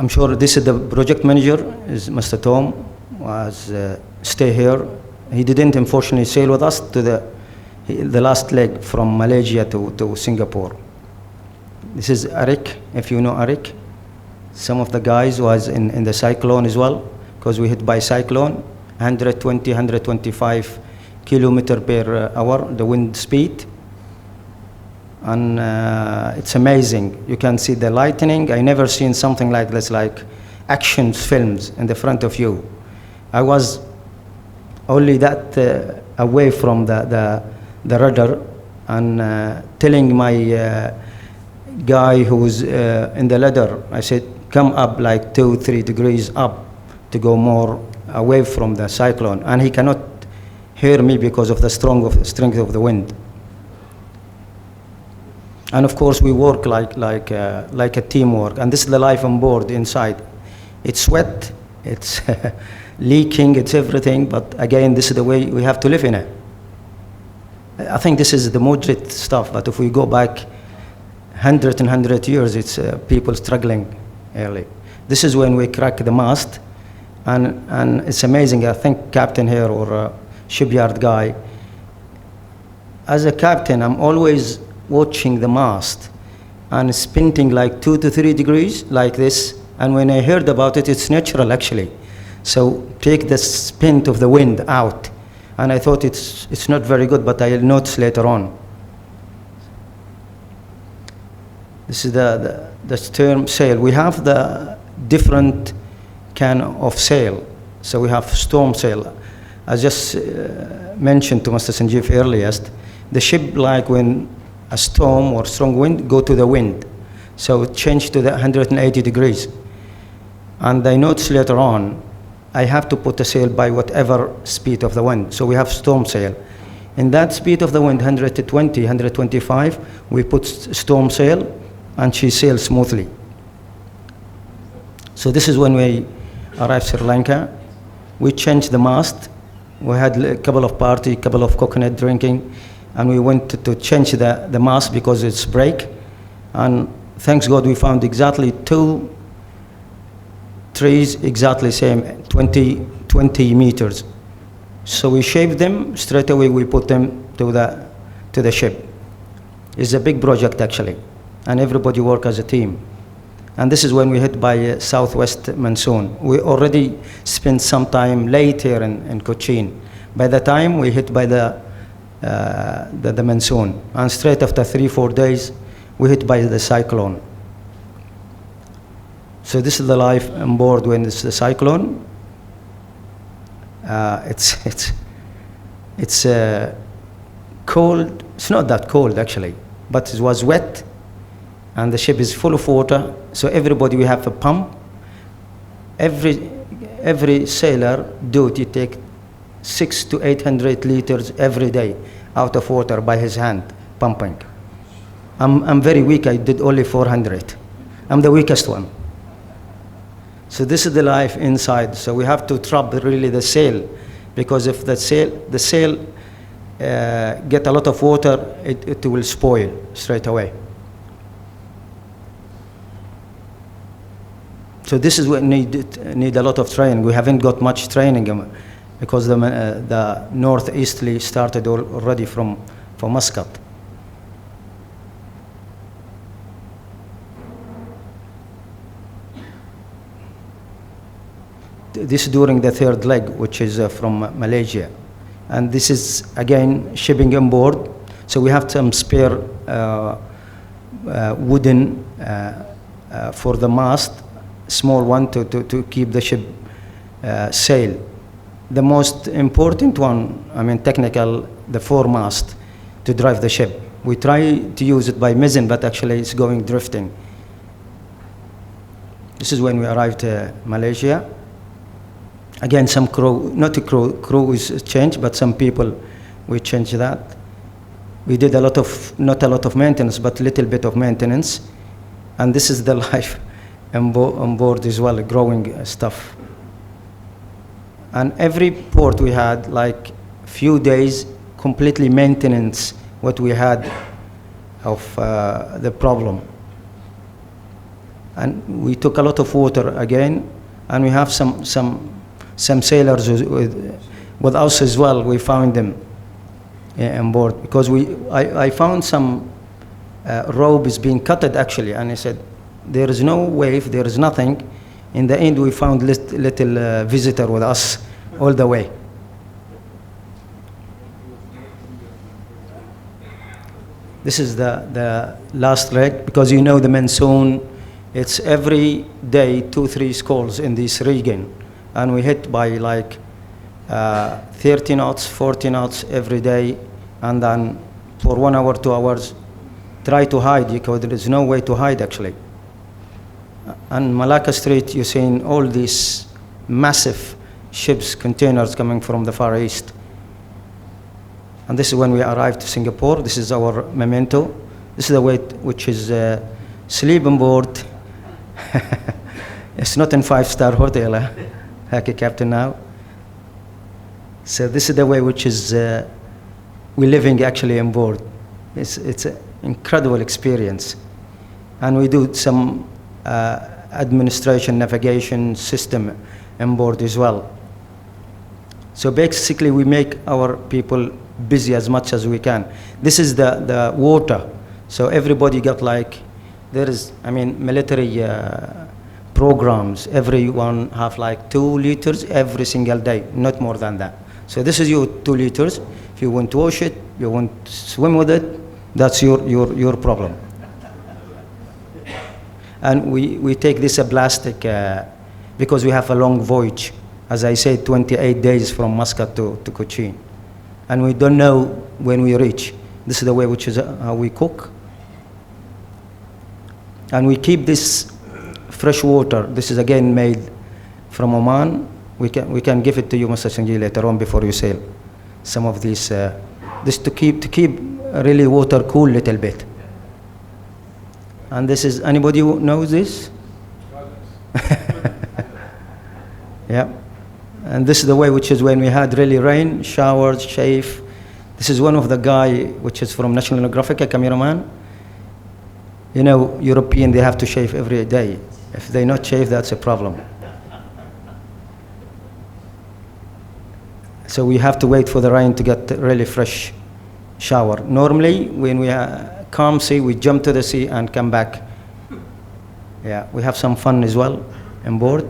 I'm sure this is the project manager, is Mr. Tom, was stay here. He didn't unfortunately sail with us to the last leg from Malaysia to Singapore. This is Eric, if you know Eric. Some of the guys was in the cyclone as well, because we hit by cyclone, 120, 125 kilometer per hour, the wind speed. And it's amazing. You can see the lightning. I never seen something like this, like action films in the front of you. I was only that away from the rudder, and telling my guy who's in the ladder, I said, come up like 2-3 degrees up to go more away from the cyclone. And he cannot hear me because of the strength of the wind. And of course, we work like a teamwork. And this is the life on board inside. It's wet, it's leaking, it's everything. But again, this is the way we have to live in it. I think this is the moderate stuff. But if we go back 100 years, it's people struggling early. This is when we crack the mast. And it's amazing. I think captain here or shipyard guy. As a captain, I'm always watching the mast and spinning like 2 to 3 degrees like this. And when I heard about it, it's natural actually. So take the spin of the wind out. And I thought it's not very good, but I'll notice later on. This is the stern sail. We have the different kind of sail. So we have storm sail. I just mentioned to Mr. Sanjeev earliest, the ship, like when a storm or strong wind, go to the wind. So it changed to the 180 degrees. And I noticed later on, I have to put the sail by whatever speed of the wind. So we have storm sail. In that speed of the wind, 120, 125, we put storm sail, and she sails smoothly. So this is when we arrived Sri Lanka. We changed the mast. We had a couple of party, couple of coconut drinking, and we went to change the mast because it's break. And thanks God we found exactly 2 trees, exactly same, 20 meters. So we shaved them, straight away we put them to the ship. It's a big project actually, and everybody work as a team. And this is when we hit by southwest monsoon. We already spent some time late here in Cochin. By the time we hit by the monsoon, and straight after 3-4 days, we hit by the cyclone. So this is the life on board when it's the cyclone. It's cold. It's not that cold actually, but it was wet, and the ship is full of water. So everybody, we have a pump. Every sailor duty take 600 to 800 liters every day out of water by his hand pumping. I'm very weak. I did only 400. I'm the weakest one. So this is the life inside. So we have to trap really the sail, because if the sail get a lot of water, it will spoil straight away. So this is what need a lot of training. We haven't got much training because the northeasterly started already from Muscat. This is during the third leg, which is from Malaysia. And this is, again, shipping on board. So we have some spare wooden for the mast, small one to keep the ship sail. The most important one, I mean technical, the foremast to drive the ship. We try to use it by mizzen, but actually it's going drifting. This is when we arrived Malaysia. Again, some crew, not a crew is changed, but some people, we changed that. We did not a lot of maintenance, but a little bit of maintenance. And this is the life on board as well, growing stuff. And every port we had, like few days, completely maintenance what we had of the problem. And we took a lot of water again, and we have some sailors with us as well. We found them on board because I found some rope is being cut actually, and I said there is no wave, there is nothing. In the end, we found little visitor with us all the way. This is the last leg, because you know the monsoon, it's every day 2-3 squalls in this region, and we hit by like 30 knots, 40 knots every day, and then for 1 hour, 2 hours, try to hide because there is no way to hide actually. And Malacca Strait, you're seeing all these massive ships, containers coming from the Far East. And this is when we arrived to Singapore. This is our memento. This is the way which is sleep on board. It's not in 5-star hotel, like a captain now. So this is the way which is we're living actually on board. It's an incredible experience. And we do some administration navigation system on board as well. So basically we make our people busy as much as we can. This is the water. So everybody got like, there is, I mean, military programs. Everyone have like 2 liters every single day, not more than that. So this is your 2 liters. If you want to wash it, you want to swim with it, that's your problem. And we take this plastic because we have a long voyage. As I said, 28 days from Muscat to Cochin. And we don't know when we reach. This is the way which is how we cook. And we keep this fresh water. This is again made from Oman. We can give it to you, Mr. Sanjeev, later on before you sail. Some of these, this to keep really water cool a little bit. And this is, anybody who knows this? Yeah. And this is the way which is when we had really rain, showers, shave. This is one of the guy which is from National Geographic, a cameraman. You know, European, they have to shave every day. If they not shave, that's a problem. So we have to wait for the rain to get really fresh shower. Normally, when we calm sea, we jump to the sea and come back. Yeah, we have some fun as well on board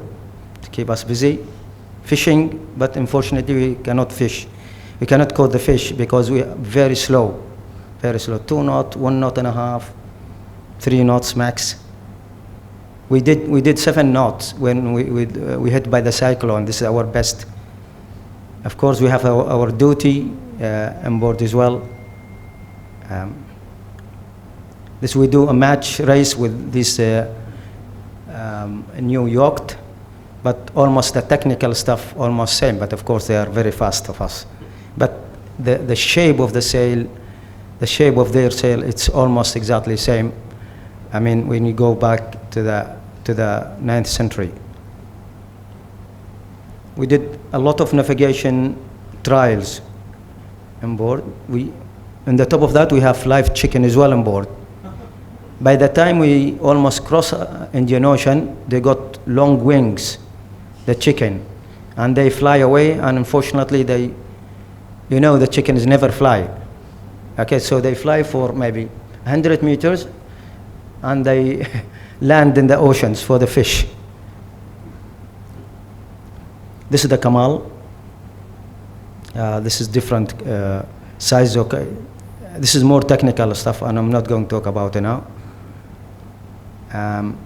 to keep us busy. Fishing, but unfortunately we cannot fish. We cannot caught the fish because we are very slow, very slow. 2 knots, 1.5 knots, 3 knots max. We did 7 knots when we hit by the cyclone. This is our best. Of course, we have our duty on board as well. This we do a match race with this new yacht. But almost the technical stuff almost same, but of course they are very fast of us. But the shape of the sail, the shape of their sail, it's almost exactly same. I mean, when you go back to the 9th century. We did a lot of navigation trials on board. On the top of that, we have live chicken as well on board. By the time we almost cross Indian Ocean, they got long wings, the chicken, and they fly away, and unfortunately the chickens never fly. Okay, so they fly for maybe 100 meters, and they land in the oceans for the fish. This is the Kamal. This is different size. Okay, this is more technical stuff, and I'm not going to talk about it now.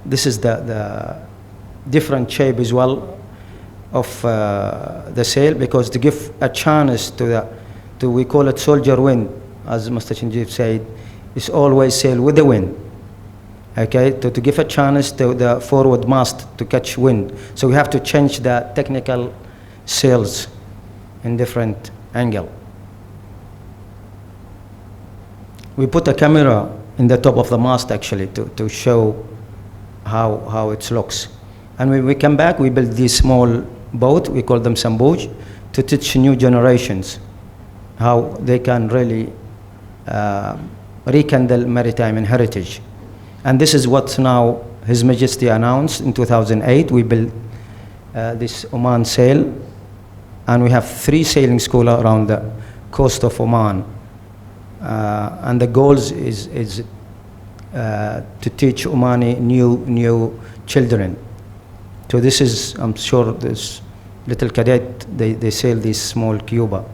This is the different shape as well of the sail, because to give a chance to we call it soldier wind, as Mr. Sanjeev said, is always sail with the wind. Okay, to give a chance to the forward mast to catch wind. So we have to change the technical sails in different angle. We put a camera in the top of the mast actually to show how it looks. And when we come back, we build this small boat, we call them Samboj, to teach new generations how they can really rekindle maritime and heritage. And this is what's now His Majesty announced in 2008 we built this Oman sail, and we have 3 sailing schools around the coast of Oman. And the goals is to teach Omani new children. So this is, I'm sure, this little cadet, they sail this small Cuba.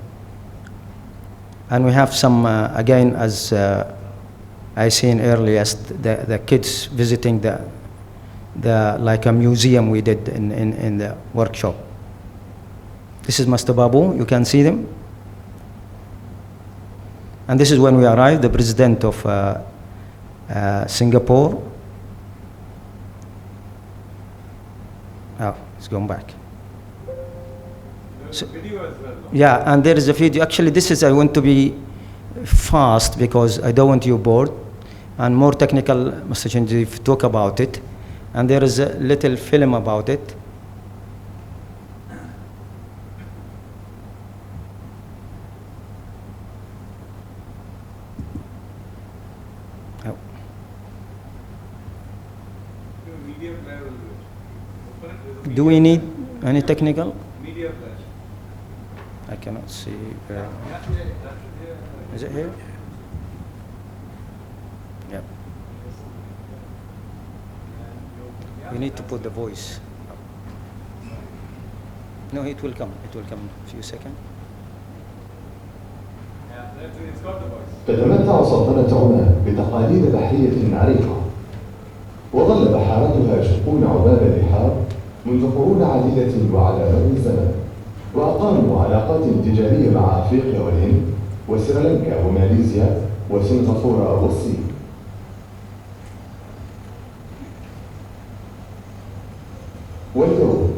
And we have some, again, as I seen earlier, the kids visiting the like a museum we did in the workshop. This is Master Babu, you can see them. And this is when we arrived, the president of Singapore. Oh, it's gone back. So, Video as well. yeah, and there is a video. Actually, this is, I want to be fast because I don't want you bored. And more technical, Mr. Sanjeev talk about it. And there is a little film about it. Oh. Media player will do it. Open it with Do we need any technical? media player. I cannot see. Yeah, that should be Is it here? Yep. You need to put the voice. No, it will come. It will come in a few seconds. Yeah, it's got the voice. تتمتع سلطنة عمان بتقاليد بحرية عريقة، وظل بحارتها يشقون عمان البحار منذ قرون عديدة وعلى مر الزمن، وأقاموا علاقات تجارية مع أفريقيا والهند وسريلانكا وماليزيا وسنغافورة والصين. واليوم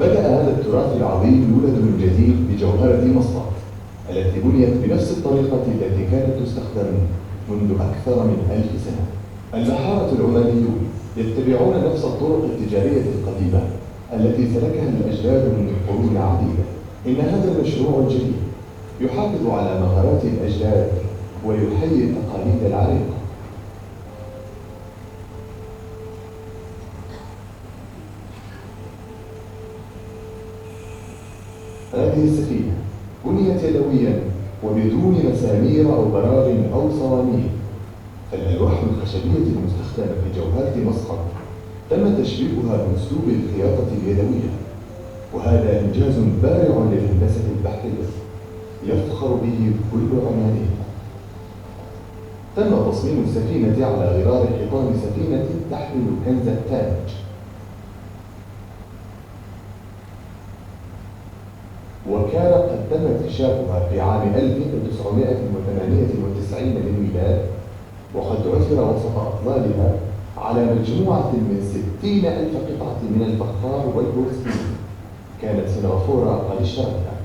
بدأ هذا التراث العظيم يولد من جديد بجوهرة مسقط التي بنيت بنفس الطريقة التي كانت تستخدم منذ أكثر من 1000 سنة. البحارة العمانيون يتبعون نفس الطرق التجارية القديمة التي سلكها الأجداد منذ قرون عديدة. إن هذا المشروع الجديد يحافظ على مهارات الأجداد ويحيي التقاليد العريقة. هذه السفينة بنيت يدويا وبدون مسامير أو براغ أو صواميل، فالألواح الخشبية المستخدمة في جوهرة مسقط تم تشبيكها بأسلوب الخياطة اليدوية، وهذا إنجاز بارع للهندسة البحرية يفخر به كل عماني. تم تصميم السفينة على غرار حيطان سفينة تحمل كنز التاج. وكان قد تم اكتشافها في عام 1998 للميلاد، وقد عثر وسط أطلالها على مجموعة من 60,000 قطعة من الفخار والبورسلين كانت سنغافورة قد اشترتها.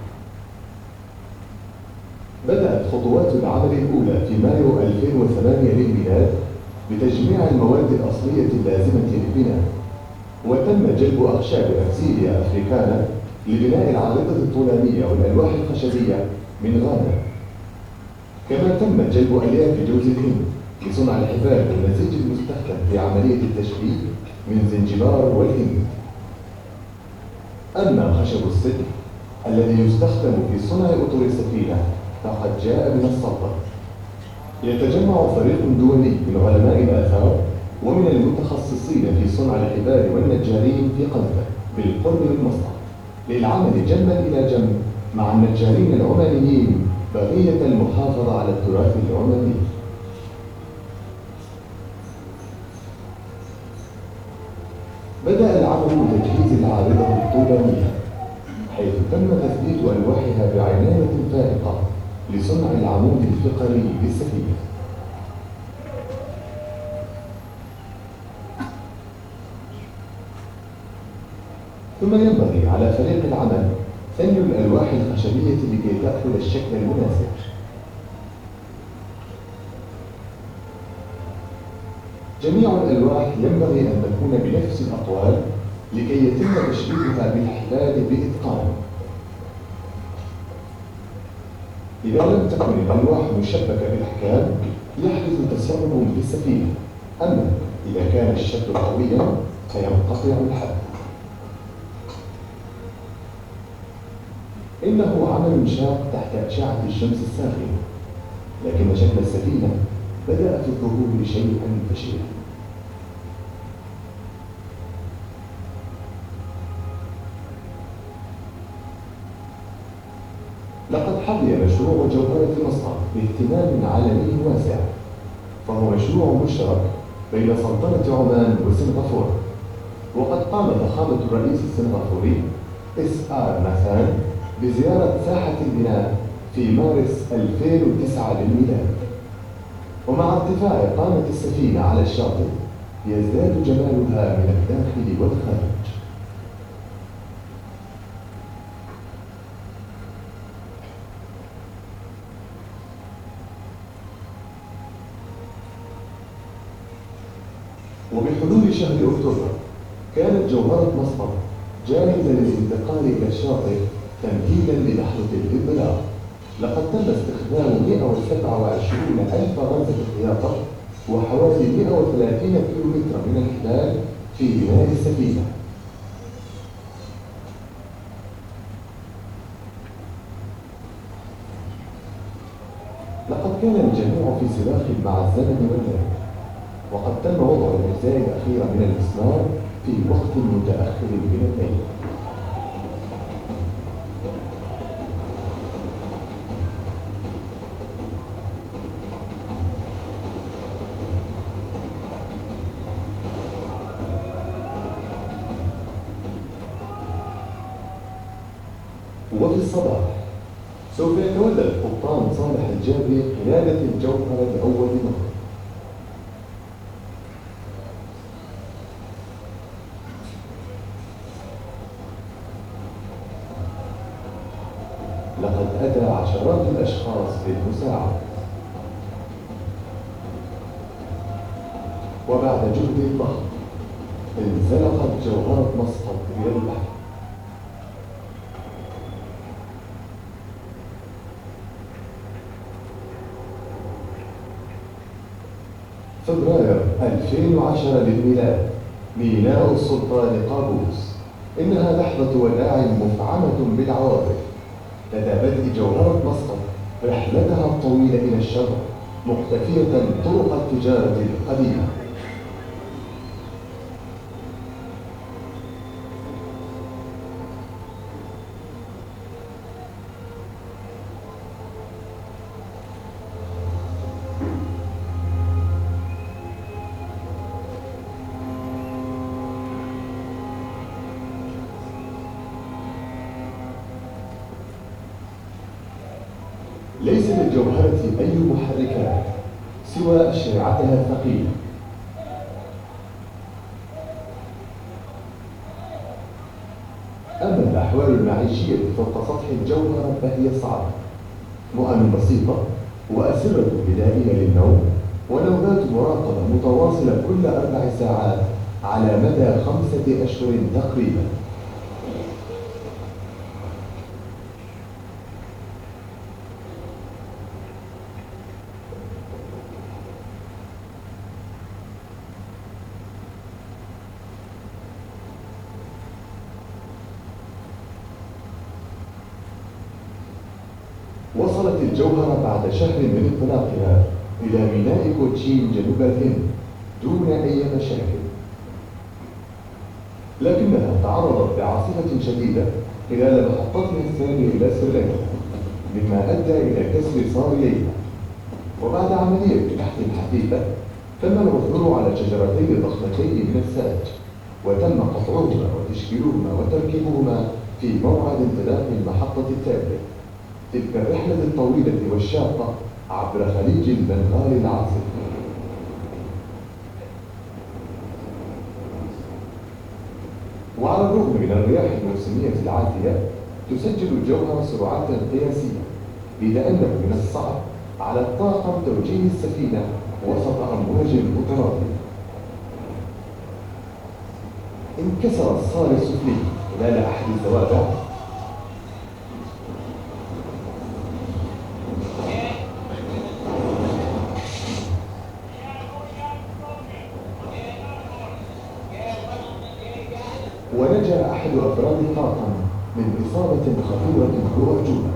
بدأت خطوات العمل الأولى في مايو 2008 للميلاد بتجميع المواد الأصلية اللازمة للبناء، وتم جلب أخشاب أكسيليا أفريكانا لبناء العارضة الطولانية والألواح الخشبية من غانا. كما تم جلب ألياف جوز الهند لصنع الحبال والنسيج المستخدم في عملية التشبيك من زنجبار والهند. أما خشب الستر الذي يستخدم في صنع أطر السفينة فقد جاء من الصلبة. يتجمع فريق دولي من علماء الآثار ومن المتخصصين في صنع الحبال والنجارين في قلبة بالقرب من مسقط للعمل جنبا إلى جنب مع النجارين العمانيين بقية المحافظة على التراث العماني. بدأ العمل بتجهيز العارضة الطولانية، حيث تم تثبيت ألواحها بعناية فائقة لصنع العمود الفقري للسفينة. ثم ينبغي على فريق العمل ثني الألواح الخشبية لكي تأخذ الشكل المناسب. جميع الألواح ينبغي أن تكون بنفس الأطوال لكي يتم تشبيكها بالحبال بإتقان. إذا لم تكن الألواح مشبكة بالأحكام يحدث تسرب في السفينة، أما إذا كان الشد قويا فينقطع الحد. إنه عمل شاق تحت أشعة الشمس الساخنة، لكن شكل السفينة بدأ في الظهور شيئا فشيئا. لقد حظي مشروع جوهرة مصقع باهتمام عالمي واسع، فهو مشروع مشترك بين سلطنة عمان وسنغافورة، وقد قام فخامة الرئيس السنغافوري SR ناثان بزيارة ساحة البناء في مارس 2009 للميلاد. ومع ارتفاع قامة السفينة على الشاطئ يزداد جمالها من الداخل والخارج. وبحلول شهر أكتوبر كانت جوهرة مصقع جاهزة للانتقال إلى الشاطئ تمهيدا للحظة الانطلاق. لقد تم استخدام 127,000 غرزة خياطة وحوالي 130 كيلومتر من الحبال في بناء السفينة. لقد كان الجميع في سباق مع الزمن والمال، وقد تم وضع الأجزاء الأخيرة من المسمار في وقت متأخر من الليل. وفي الصباح سوف يتولى القبطان صالح الجابري قيادة الجوهرة لأول مرة. لقد أتى عشرات الأشخاص للمساعدة، وبعد جهد ضخم انزلقت جوهرة مسقط إلى البحر. فبراير 2010 للميلاد، ميناء السلطان قابوس. إنها لحظة وداع مفعمة بالعواطف لدى بدء جوهرة مسقط رحلتها الطويلة إلى الشرق، مقتفية طرق التجارة القديمة. ليس للجوهرة أي محركات سوى أشرعتها الثقيلة. أما الأحوال المعيشية فوق سطح الجوهرة فهي صعبة، مهن بسيطة وأسرة بدائية للنوم ونوبات مراقبة متواصلة كل 4 ساعات على مدى 5 أشهر تقريبا. وصلت الجوهرة بعد شهر من انطلاقها إلى ميناء كوتشين جنوب الهند دون أي مشاكل، لكنها تعرضت لعاصفة شديدة خلال محطتها الثانية إلى سريلانكا، مما أدى إلى كسر صارييها. وبعد عملية بحث حثيثة تم العثور على شجرتين ضخمتين من الساج، وتم قطعهما وتشكيلهما وتركيبهما في موعد انطلاق المحطة التالية. تلك الرحلة الطويلة والشاقة عبر خليج البنغال العاصف. وعلى الرغم من الرياح الموسمية العاتية تسجل الجوهرة سرعات قياسية، إلا أنه من الصعب على الطاقم توجيه السفينة وسط أمواج متراكمة. انكسر الصال السفلي خلال أحد الزوابع، ونجا أحد أفراد الطاقم من إصابة خطيرة بأعجوبة.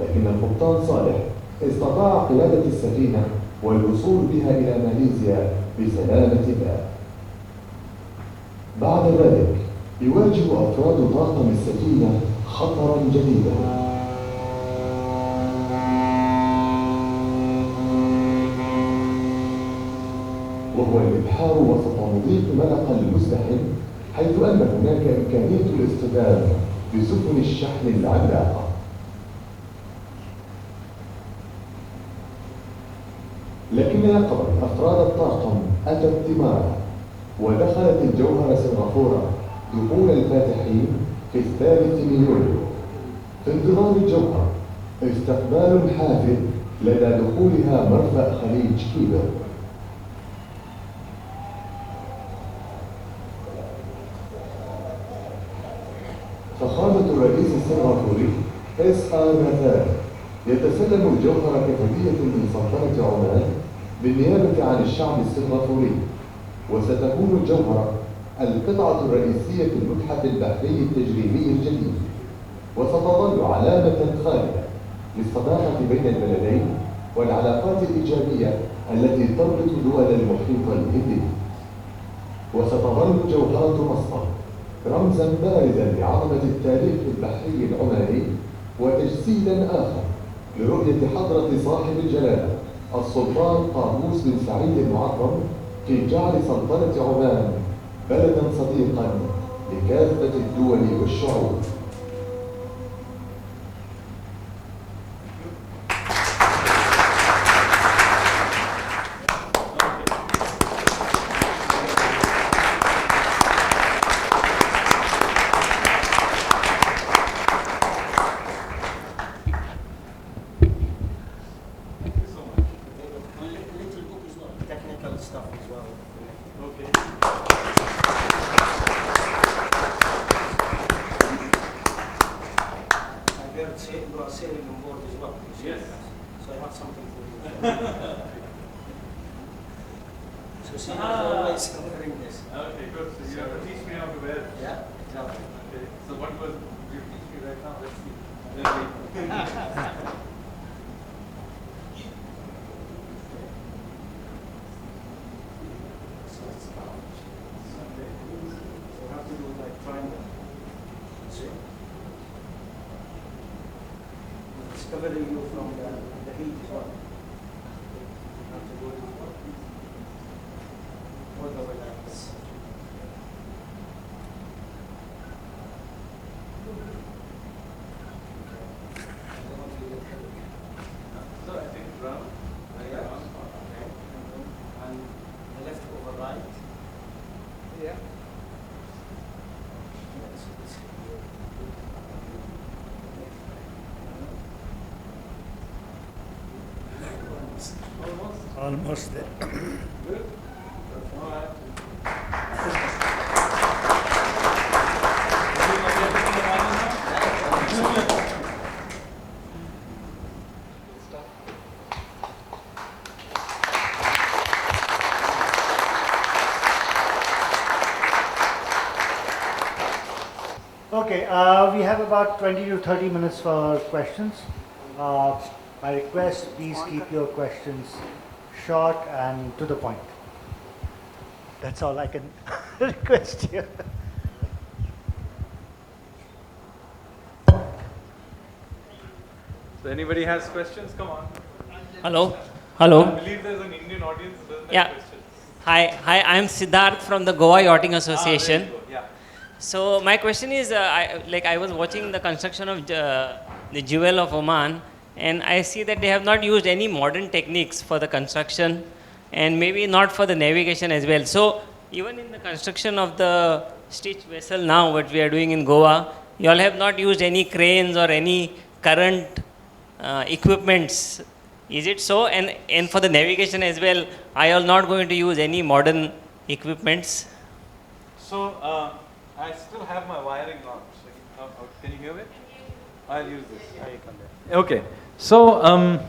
لكن القبطان صالح استطاع قيادة السفينة والوصول بها إلى ماليزيا بسلامة بال. بعد ذلك يواجه أفراد طاقم السفينة خطرا جديدا، وهو الإبحار وسط مضيق ملقا المزدحم، حيث أن هناك إمكانية الاصطدام بسفن الشحن العملاقة. لكن يقظة أفراد الطاقم أتت ثمارا، ودخلت الجوهرة سنغافورة دخول الفاتحين في 3 من يوليو. في انتظار الجوهرة استقبال حافل لدى دخولها مرفأ خليج كيبر. فخامة الرئيس السنغافوري SR يتسلم الجوهرة كهدية من سلطنة عمان بالنيابة عن الشعب السنغافوري، وستكون الجوهرة القطعة الرئيسية في المتحف البحري التجريبي الجديد، وستظل علامة خالدة للصداقة بين البلدين والعلاقات الإيجابية التي تربط دول المحيط الهندي. وستظل جوهرة مصر رمزا بارزا لعظمة التاريخ البحري العماني، وتجسيدا آخر لرؤية حضرة صاحب الجلالة السلطان قابوس بن سعيد المعظم في جعل سلطنة عمان بلدا صديقا لكافة الدول والشعوب. Covering you from the heat as well. Have to go all the way like this. So I think round. And the left over right. Yeah. Almost there. Good. All right. Okay, we have about 20 to 30 minutes for questions. I request, please keep your questions short and to the point. That's all I can request here. So anybody has questions? Come on. Hello. Hello. I believe there's an Indian audience who doesn't Yeah. have questions. Hi, I am Siddharth from the Goa Yachting Association. There you go. Yeah. So my question is, I was watching the construction of the Jewel of Oman, and I see that they have not used any modern techniques for the construction, and maybe not for the navigation as well. So even in the construction of the stitch vessel now, what we are doing in Goa, you all have not used any cranes or any current equipments. Is it so? And for the navigation as well, are you all not going to use any modern equipments? So I still have my wiring on. So can you hear me? I'll use this. Okay, so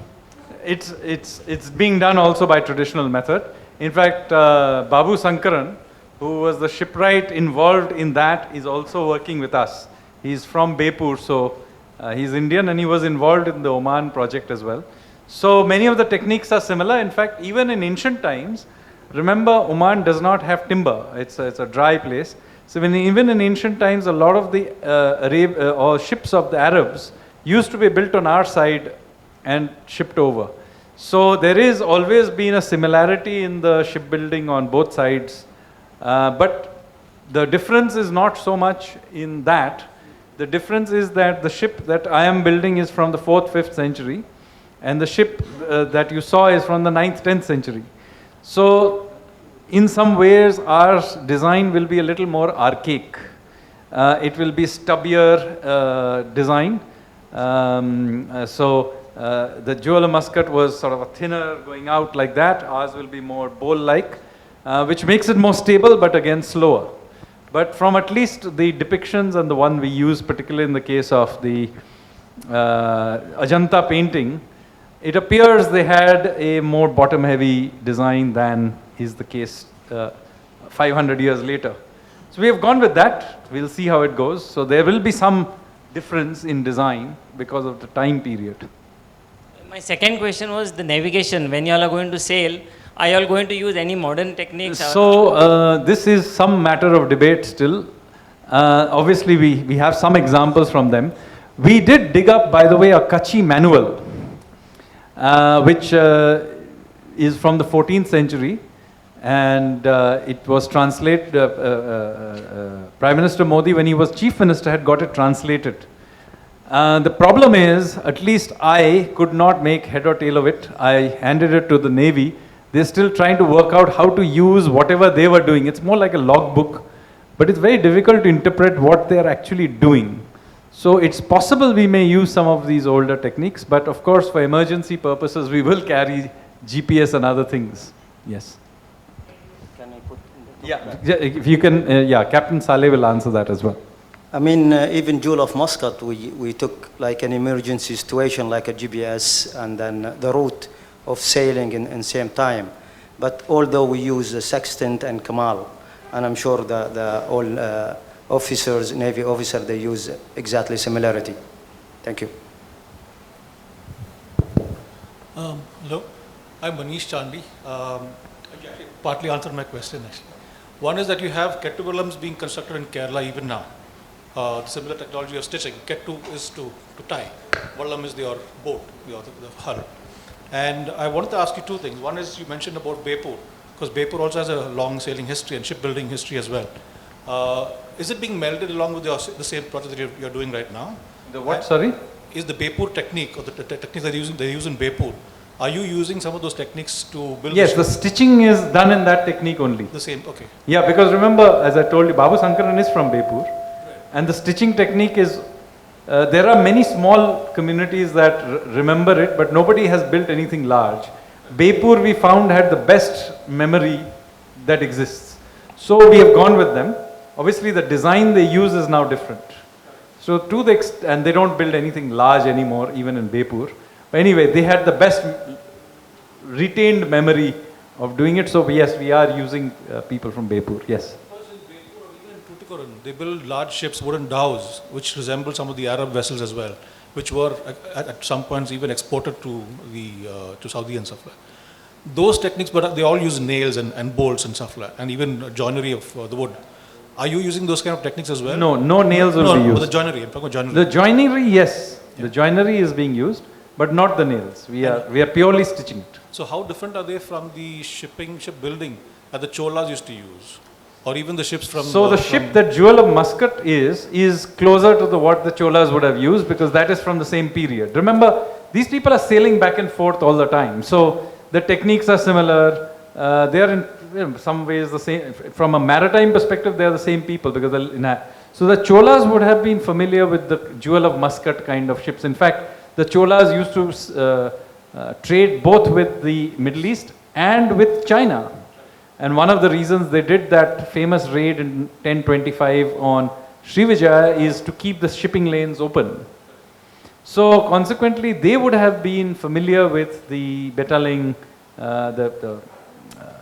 it's being done also by traditional method. In fact, Babu Sankaran, who was the shipwright involved in that, is also working with us. He's from Bepur, so he's Indian, and he was involved in the Oman project as well. So many of the techniques are similar. In fact, even in ancient times, remember Oman does not have timber. It's a dry place. So even in ancient times, a lot of the or ships of the Arabs used to be built on our side and shipped over. So there is always been a similarity in the shipbuilding on both sides. But the difference is not so much in that. The difference is that the ship that I am building is from the 4th, 5th century, and the ship that you saw is from the 9th, 10th century. So in some ways our design will be a little more archaic. It will be stubbier design. The jewel of Muscat was sort of a thinner going out like that. Ours will be more bowl-like, which makes it more stable but again slower. But from at least the depictions and the one we use, particularly in the case of the Ajanta painting, it appears they had a more bottom-heavy design than is the case 500 years later. So we have gone with that. We'll see how it goes. So there will be some difference in design because of the time period. My second question was the navigation. When you all are going to sail, are you all going to use any modern techniques? So this is some matter of debate still. Obviously we have some examples from them. We did dig up, by the way, a Kachi manual, which is from the 14th century, and it was translated, Prime Minister Modi, when he was Chief Minister, had got it translated. The problem is, at least I could not make head or tail of it. I handed it to the Navy. They're still trying to work out how to use whatever they were doing. It's more like a logbook, but it's very difficult to interpret what they're actually doing. So it's possible we may use some of these older techniques, but of course for emergency purposes we will carry GPS and other things. Yes. Can I put in the Yeah, if you can, Captain Saleh will answer that as well. I mean, even Jewel of Muscat, we took like an emergency situation, like a GPS, and then the route of sailing in same time. But although we use the sextant and Kamal, and I'm sure all officers, Navy officers, they use exactly similarity. Thank you. Hello, I'm Manish Chandy. You actually partly answered my question actually. One is that you have Kettuvallams being constructed in Kerala even now. The similar technology of stitching. Kettu is to tie. Vallam is your boat, the hull. And I wanted to ask you two things. One is you mentioned about Bepur, because Bepur also has a long sailing history and shipbuilding history as well. Is it being melded along with the same project that you're doing right now? The what, sorry? Is the Bepur technique, or the techniques they use in Bepur, are you using some of those techniques to build? Yes, the stitching is done in that technique only. The same, okay. Yeah, because remember, as I told you, Babu Sankaran is from Bepur, and the stitching technique is, there are many small communities that remember it, but nobody has built anything large. Bepur, we found, had the best memory that exists. So we have gone with them. Obviously the design they use is now different. So to the and they don't build anything large anymore, even in Bepur. But anyway, they had the best retained memory of doing it. So yes, we are using people from Bepur, yes. They build large ships, wooden dhows, which resemble some of the Arab vessels as well, which were at some points even exported to Saudi and stuff like that. Those techniques, but they all use nails and bolts and stuff like that, and even joinery of the wood. Are you using those kind of techniques as well? No, no nails will be used. The joinery, I'm talking about joinery. The joinery, yes. Yeah. The joinery is being used, but not the nails. We are purely stitching it. So how different are they from the shipbuilding that the Cholas used to use? Or even the ships from... So the ship that Jewel of Muscat is closer to what the Cholas would have used, because that is from the same period. Remember, these people are sailing back and forth all the time. So the techniques are similar. They are in some ways the same. From a maritime perspective, they are the same people, because so the Cholas would have been familiar with the Jewel of Muscat kind of ships. In fact, the Cholas used to trade both with the Middle East and with China. And one of the reasons they did that famous raid in 1025 on Srivijaya is to keep the shipping lanes open. So consequently, they would have been familiar with the Betaling, the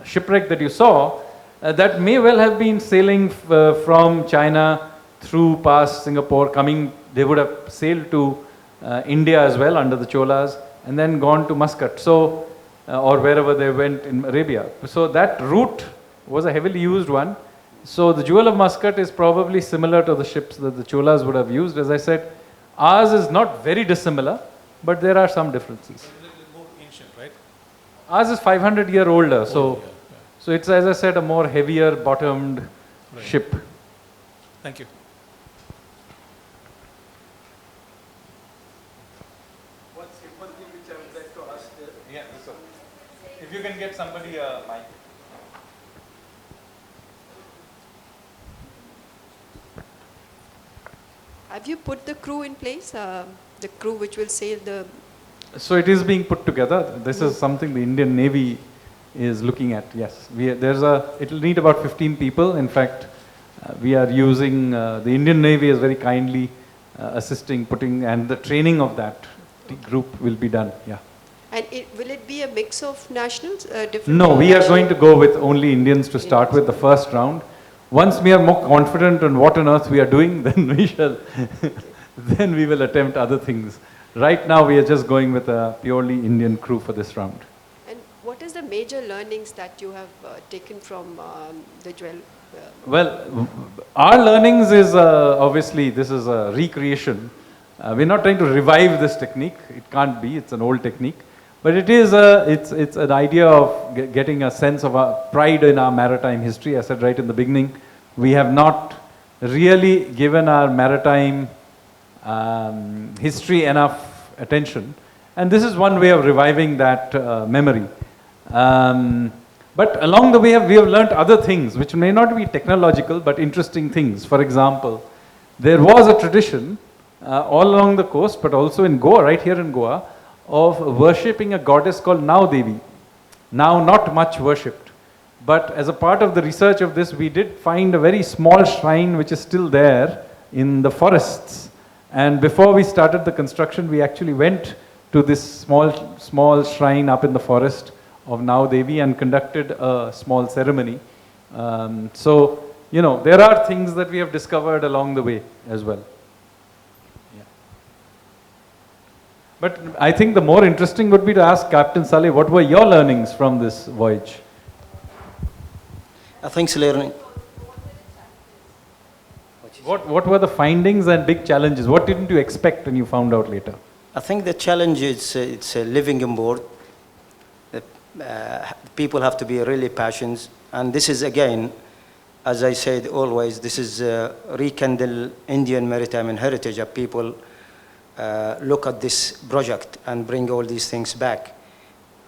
shipwreck that you saw, that may well have been sailing from China through past Singapore, coming, they would have sailed to India as well under the Cholas, and then gone to Muscat, so, or wherever they went in Arabia. So that route was a heavily used one. So the Jewel of Muscat is probably similar to the ships that the Cholas would have used. As I said, ours is not very dissimilar, but there are some differences. More ancient, right? Ours is 500 year older, so it's, as I said, a more heavier bottomed ship. Thank you. One simple thing which I would like to ask, if you can get somebody a mic. Have you put the crew in place? The crew which will sail the... So it is being put together. This is something the Indian Navy is looking at, yes. It will need about 15 people. In fact, we are using, the Indian Navy is very kindly assisting, and the training of that group will be done, yeah. And will it be a mix of nationals? Different No, we are nationals? going to go with only Indians to start with the first round. Once we are more confident on what on earth we are doing, then we shall, then we will attempt other things. Right now we are just going with a purely Indian crew for this round. And what is the major learnings that you have taken from the Jewel? Well, our learnings is obviously this is a recreation. We're not trying to revive this technique. It can't be. It's an old technique. But it is it's an idea of getting a sense of our pride in our maritime history. I said right in the beginning, we have not really given our maritime history enough attention. And this is one way of reviving that memory. But along the way, we have learnt other things, which may not be technological, but interesting things. For example, there was a tradition all along the coast, but also in Goa, right here in Goa, of worshipping a goddess called Now Devi. Now not much worshipped. But as a part of the research of this, we did find a very small shrine which is still there in the forests. And before we started the construction, we actually went to this small shrine up in the forest of Now Devi and conducted a small ceremony. So, you know, there are things that we have discovered along the way as well. Yeah. But I think the more interesting would be to ask Captain Saleh, what were your learnings from this voyage? I think learning. What were the findings and big challenges? What didn't you expect when you found out later? I think the challenge is it's living on board. People have to be really passionate, and this is again, as I said always, this is rekindle Indian maritime and heritage. Of people look at this project and bring all these things back.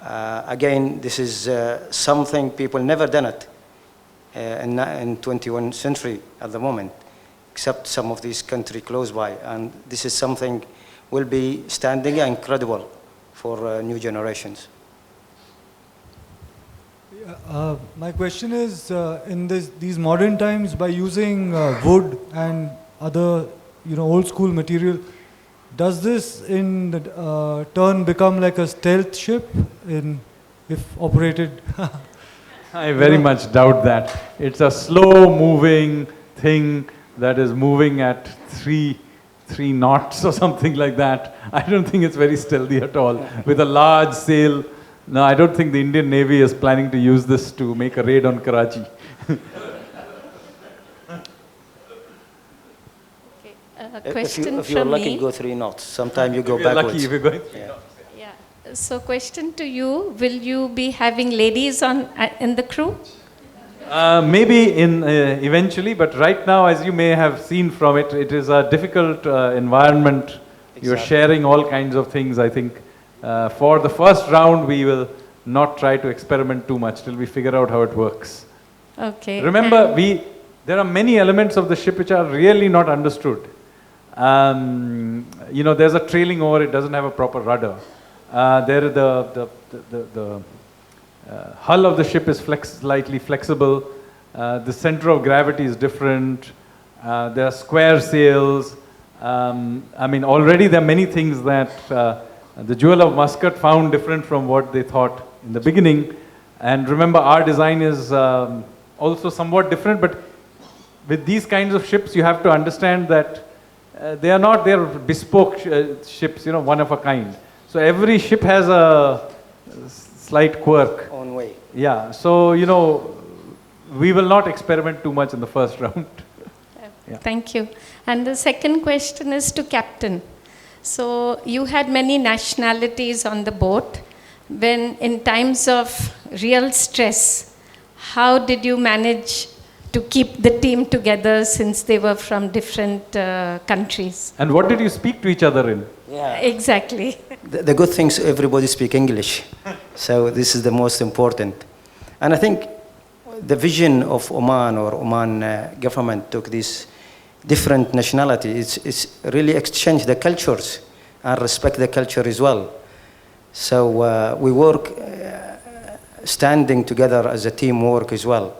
Again, this is something people never done it in 21st century at the moment, except some of these countries close by, and this is something will be standing incredible for new generations. My question is, in these modern times, by using wood and other, old school material, does this in turn become like a stealth ship if operated? I very much doubt that. It's a slow-moving thing that is moving at 3 knots or something like that. I don't think it's very stealthy at all. With a large sail. No, I don't think the Indian Navy is planning to use this to make a raid on Karachi. Okay, question if you're from lucky, me. go 3 knots. Sometimes you go If you're backwards. lucky, if you're going. Yeah. So question to you, will you be having ladies in the crew? Maybe eventually, but right now, as you may have seen from it, it is a difficult environment. Exactly. You're sharing all kinds of things, I think. For the first round, we will not try to experiment too much till we figure out how it works. Okay. Remember, there are many elements of the ship which are really not understood. There's a trailing oar, it doesn't have a proper rudder. The hull of the ship is slightly flexible. The center of gravity is different. There are square sails. I mean, already there are many things that the Jewel of Muscat found different from what they thought in the beginning. And remember, our design is also somewhat different, but with these kinds of ships, you have to understand that they're bespoke ships, you know, one of a kind. So every ship has a slight quirk. Own way. Yeah, so, you know, we will not experiment too much in the first round. Yeah. Thank you. And the second question is to Captain. So you had many nationalities on the boat. When in times of real stress, how did you manage to keep the team together since they were from different countries? And what did you speak to each other in? Yeah. Exactly. The good thing is everybody speak English. So this is the most important. And I think the vision of Oman or Oman government took this different nationality. It's really exchange the cultures and respect the culture as well. So we work standing together as a teamwork as well.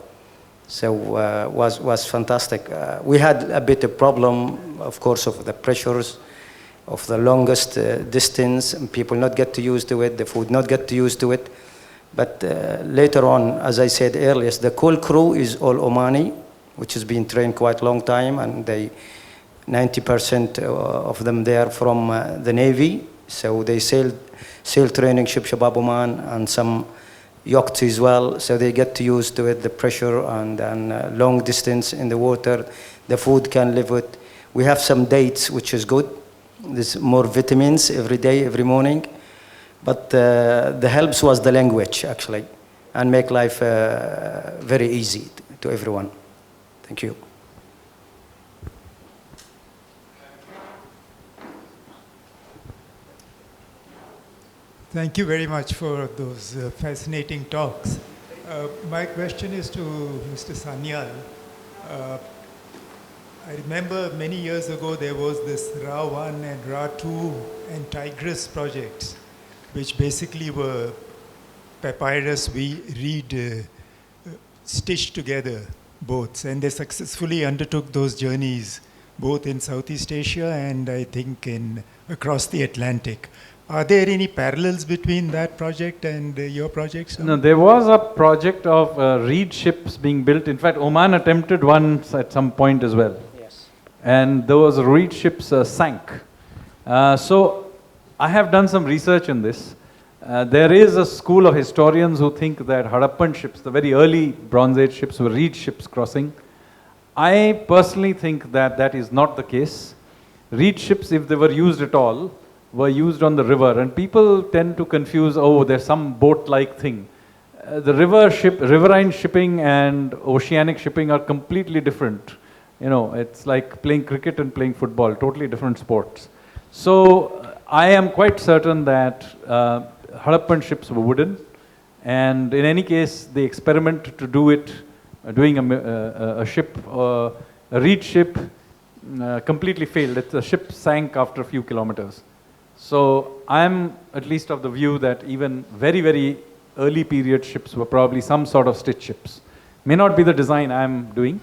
So was fantastic. We had a bit of problem, of course, of the pressures of the longest distance, and people not get to used to it, the food not get to used to it. But later on, as I said earlier, the whole crew is all Omani, which has been trained quite a long time, and 90% of them they are from the Navy. So they sail training ship Shabab Oman and some yachts as well. So they get to use to it, the pressure and long distance in the water. The food can live with. We have some dates, which is good. There's more vitamins every day, every morning. But the helps was the language, actually, and make life very easy to everyone. Thank you. Thank you very much for those fascinating talks. My question is to Mr. Sanyal. I remember many years ago there was this Ra-1 and Ra-2 and Tigris projects, which basically were papyrus reed stitched together boats, and they successfully undertook those journeys both in Southeast Asia and I think across the Atlantic. Are there any parallels between that project and your projects? No, there was a project of reed ships being built. In fact, Oman attempted one at some point as well. Yes. And those reed ships sank. So I have done some research in this. There is a school of historians who think that Harappan ships, the very early Bronze Age ships, were reed ships crossing. I personally think that that is not the case. Reed ships, if they were used at all, were used on the river, and people tend to confuse, oh, there's some boat-like thing. The riverine shipping and oceanic shipping are completely different. You know, it's like playing cricket and playing football, totally different sports. So I am quite certain that Harappan ships were wooden, and in any case, the experiment to do it, doing a ship, a reed ship, completely failed. The ship sank after a few kilometers. So I'm at least of the view that even very, very early period ships were probably some sort of stitch ships. May not be the design I'm doing.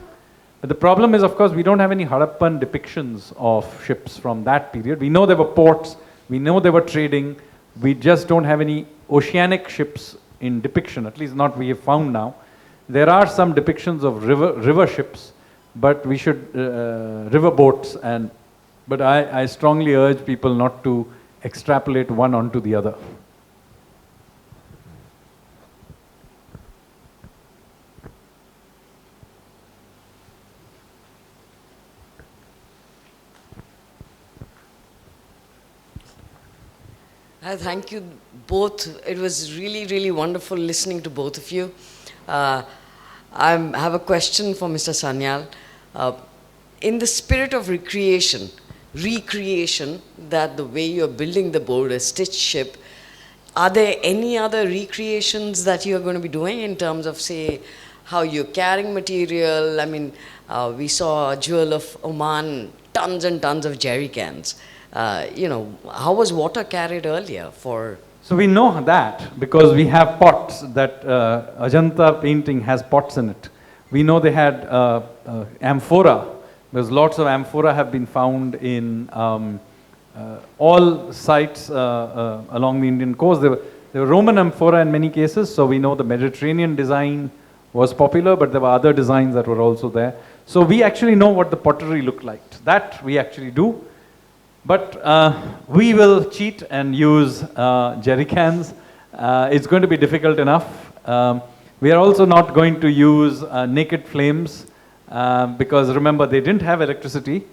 But the problem is, of course, we don't have any Harappan depictions of ships from that period. We know there were ports, we know they were trading, we just don't have any oceanic ships in depiction, at least not we have found now. There are some depictions of river ships, but we should, river boats, but I strongly urge people not to extrapolate one onto the other. Thank you both. It was really, really wonderful listening to both of you. I have a question for Mr. Sanyal. In the spirit of recreation, that the way you're building the boat, a stitch ship, are there any other recreations that you're going to be doing in terms of, say, how you're carrying material? I mean, we saw a Jewel of Oman, tons and tons of jerry cans. You know, how was water carried earlier for? So we know that because we have pots that Ajanta painting has pots in it. We know they had amphora Because lots of amphora have been found in all sites along the Indian coast. There were Roman amphora in many cases, so we know the Mediterranean design was popular, but there were other designs that were also there. So we actually know what the pottery looked like. That we actually do. But we will cheat and use jerry cans. It's going to be difficult enough. We are also not going to use naked flames because remember, they didn't have electricity.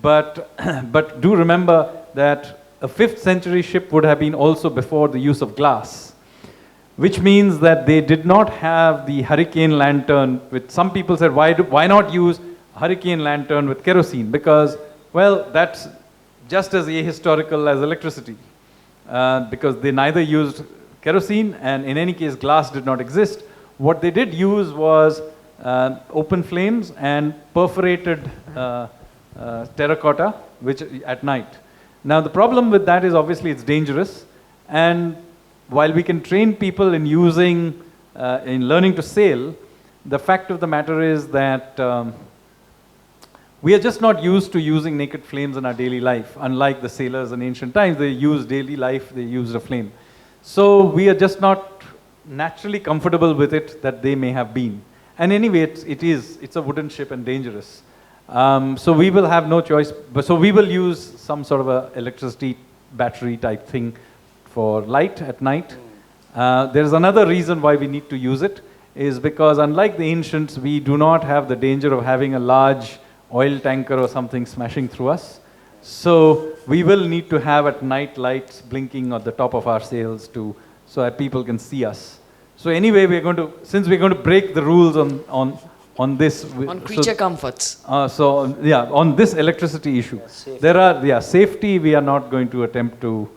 But, but do remember that a 5th century ship would have been also before the use of glass, which means that they did not have the hurricane lantern, which some people said, why not use hurricane lantern with kerosene? Because, well, that's just as ahistorical as electricity, because they neither used kerosene, and in any case, glass did not exist. What they did use was open flames and perforated terracotta, which at night. Now, the problem with that is obviously it's dangerous, and while we can train people in using, in learning to sail, the fact of the matter is that we are just not used to using naked flames in our daily life. Unlike the sailors in ancient times, they used daily life, they used a flame. So we are just not naturally comfortable with it that they may have been. And anyway, it's a wooden ship and dangerous. So we will have no choice, so we will use some sort of a electricity battery type thing for light at night. There is another reason why we need to use it, is because unlike the ancients, we do not have the danger of having a large oil tanker or something smashing through us. So we will need to have at night lights blinking at the top of our sails so that people can see us. So anyway, since we're going to break the rules on this. On creature comforts. So yeah, on this electricity issue. Safety, we are not going to attempt to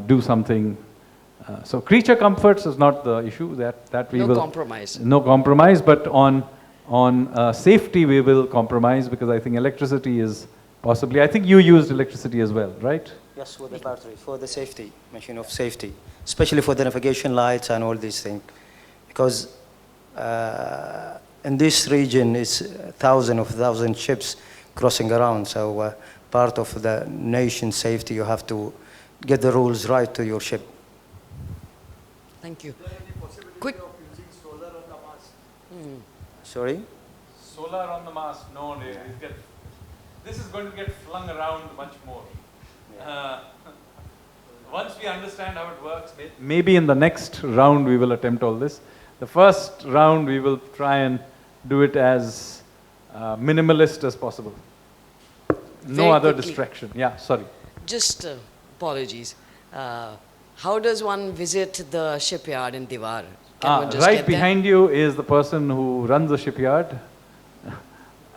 do something. So creature comforts is not the issue, that we will. No compromise. No compromise, but on safety we will compromise, because I think electricity is possibly, I think you used electricity as well, right? Yes, with the battery, for the safety, machine of safety, especially for the navigation lights and all these things. Because in this region, it's thousands of thousands ships crossing around, so part of the nation's safety, you have to get the rules right to your ship. Thank you. Is there any possibility Quick. of using solar on the mast? Sorry? Solar on the mast, no, this is going to get flung around much more. Once we understand how it works, maybe in the next round we will attempt all this. The first round we will try and do it as minimalist as possible. No other distraction. Yeah, sorry. Just apologies. How does one visit the shipyard in Diwar? Can one just Right get there? behind you is the person who runs the shipyard,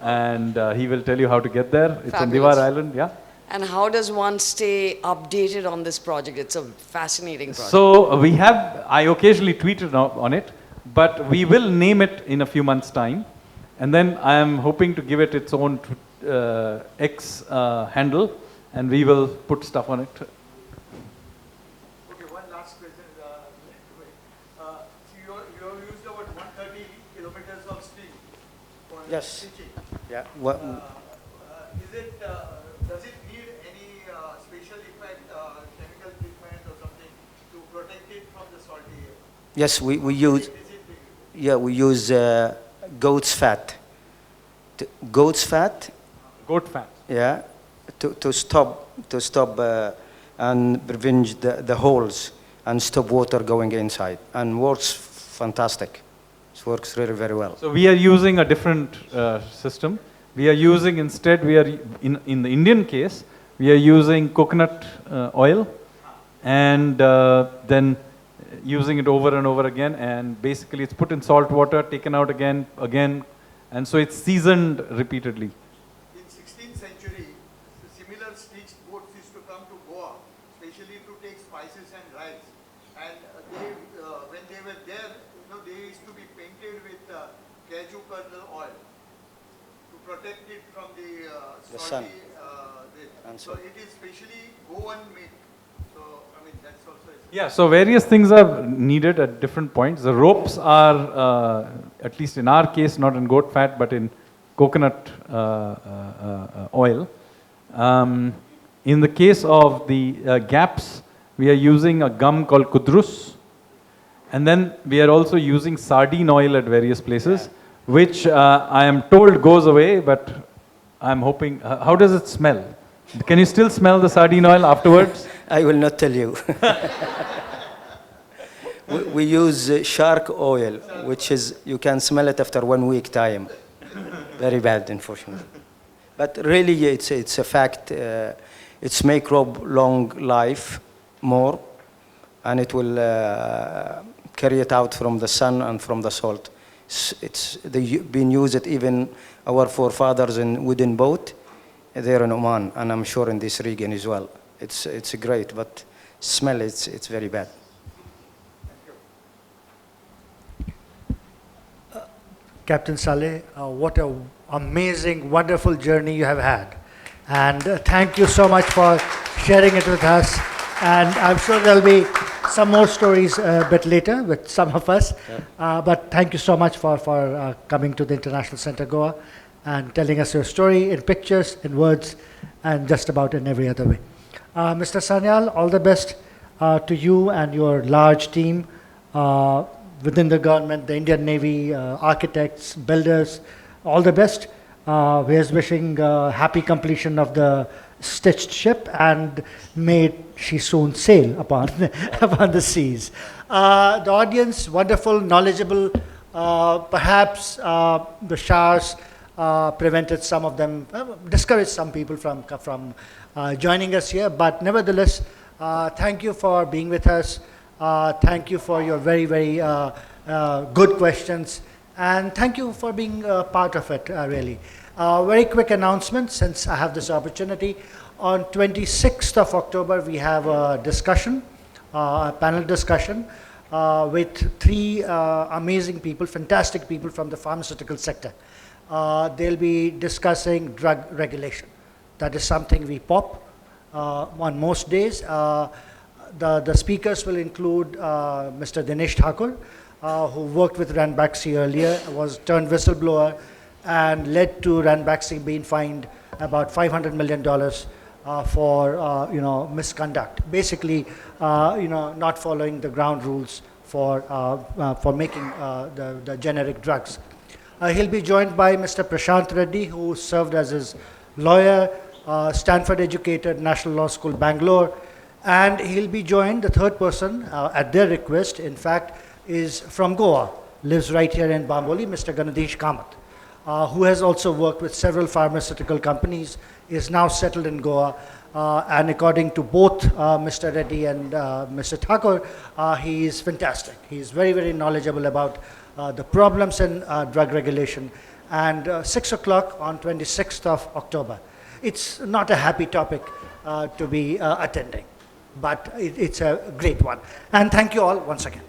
and he will tell you how to get there. It's on Fabulous. Diwar Island, yeah. And how does one stay updated on this project? It's a fascinating project. So I occasionally tweeted on it, but we will name it in a few months' time, and then I am hoping to give it its own X handle, and we will put stuff on it. Okay, one last question. So you have used about 130 kilometers of steel for Yes. stitching. Yeah. Does it need any special effect, chemical treatment or something to protect it from the salty air? Yes, we use. Yeah, we use goat's fat. Goat's fat. Goat fat. Yeah, to stop and prevent the holes and stop water going inside, and works fantastic. It works really very well. So we are using a different system. We are using instead, in the Indian case, we are using coconut oil, and then using it over and over again, and basically it's put in salt water, taken out again, and so it's seasoned repeatedly. In 16th century, similar stitched boats used to come to Goa, especially to take spices and rice. And when they were there, they used to be painted with cashew kernel oil to protect it from the sun. salty. So it is specially Goan made. So I mean that's also. Yeah, so various things are needed at different points. The ropes are, at least in our case, not in goat fat, but in coconut oil. In the case of the gaps, we are using a gum called kudrus. And then we are also using sardine oil at various places, which I am told goes away, but I'm hoping, how does it smell? Can you still smell the sardine oil afterwards? I will not tell you. We use shark oil, which is, you can smell it after 1 week time. Very bad, unfortunately. But really, it's a fact. It's microbe long life more, and it will carry it out from the sun and from the salt. They've been used even our forefathers in wooden boat there in Oman, and I'm sure in this region as well. It's great, but smell it's very bad. Captain Saleh, what an amazing, wonderful journey you have had. And thank you so much for sharing it with us. And I'm sure there'll be some more stories a bit later with some of us. Yeah. But thank you so much for coming to the International Center Goa and telling us your story in pictures, in words, and just about in every other way. Mr. Sanyal, all the best to you and your large team within the government, the Indian Navy, architects, builders, all the best. Here's wishing happy completion of the stitched ship, and may she soon sail upon, upon the seas. The audience, wonderful, knowledgeable. Perhaps the showers prevented some of them, discouraged some people from joining us here, but nevertheless, thank you for being with us. Thank you for your very, very good questions, and thank you for being part of it, really. Very quick announcement, since I have this opportunity. On 26th of October, we have a discussion, a panel discussion with three amazing people, fantastic people from the pharmaceutical sector. They'll be discussing drug regulation. That is something we pop on most days. The speakers will include Mr. Dinesh Thakur, who worked with Ranbaxy earlier, was turned whistleblower, and led to Ranbaxy being fined about $500 million for misconduct. Basically, not following the ground rules for making the generic drugs. He'll be joined by Mr. Prashant Reddy, who served as his lawyer, Stanford educated, National Law School, Bangalore. And he'll be joined, the third person, at their request, in fact, is from Goa, lives right here in Bamboli, Mr. Ganadhesh Kamath, who has also worked with several pharmaceutical companies, is now settled in Goa. And according to both Mr. Reddy and Mr. Thakur, he is fantastic. He is very, very knowledgeable about the problems in drug regulation. And 6 o'clock on 26th of October. It's not a happy topic to be attending, but it's a great one. And thank you all once again.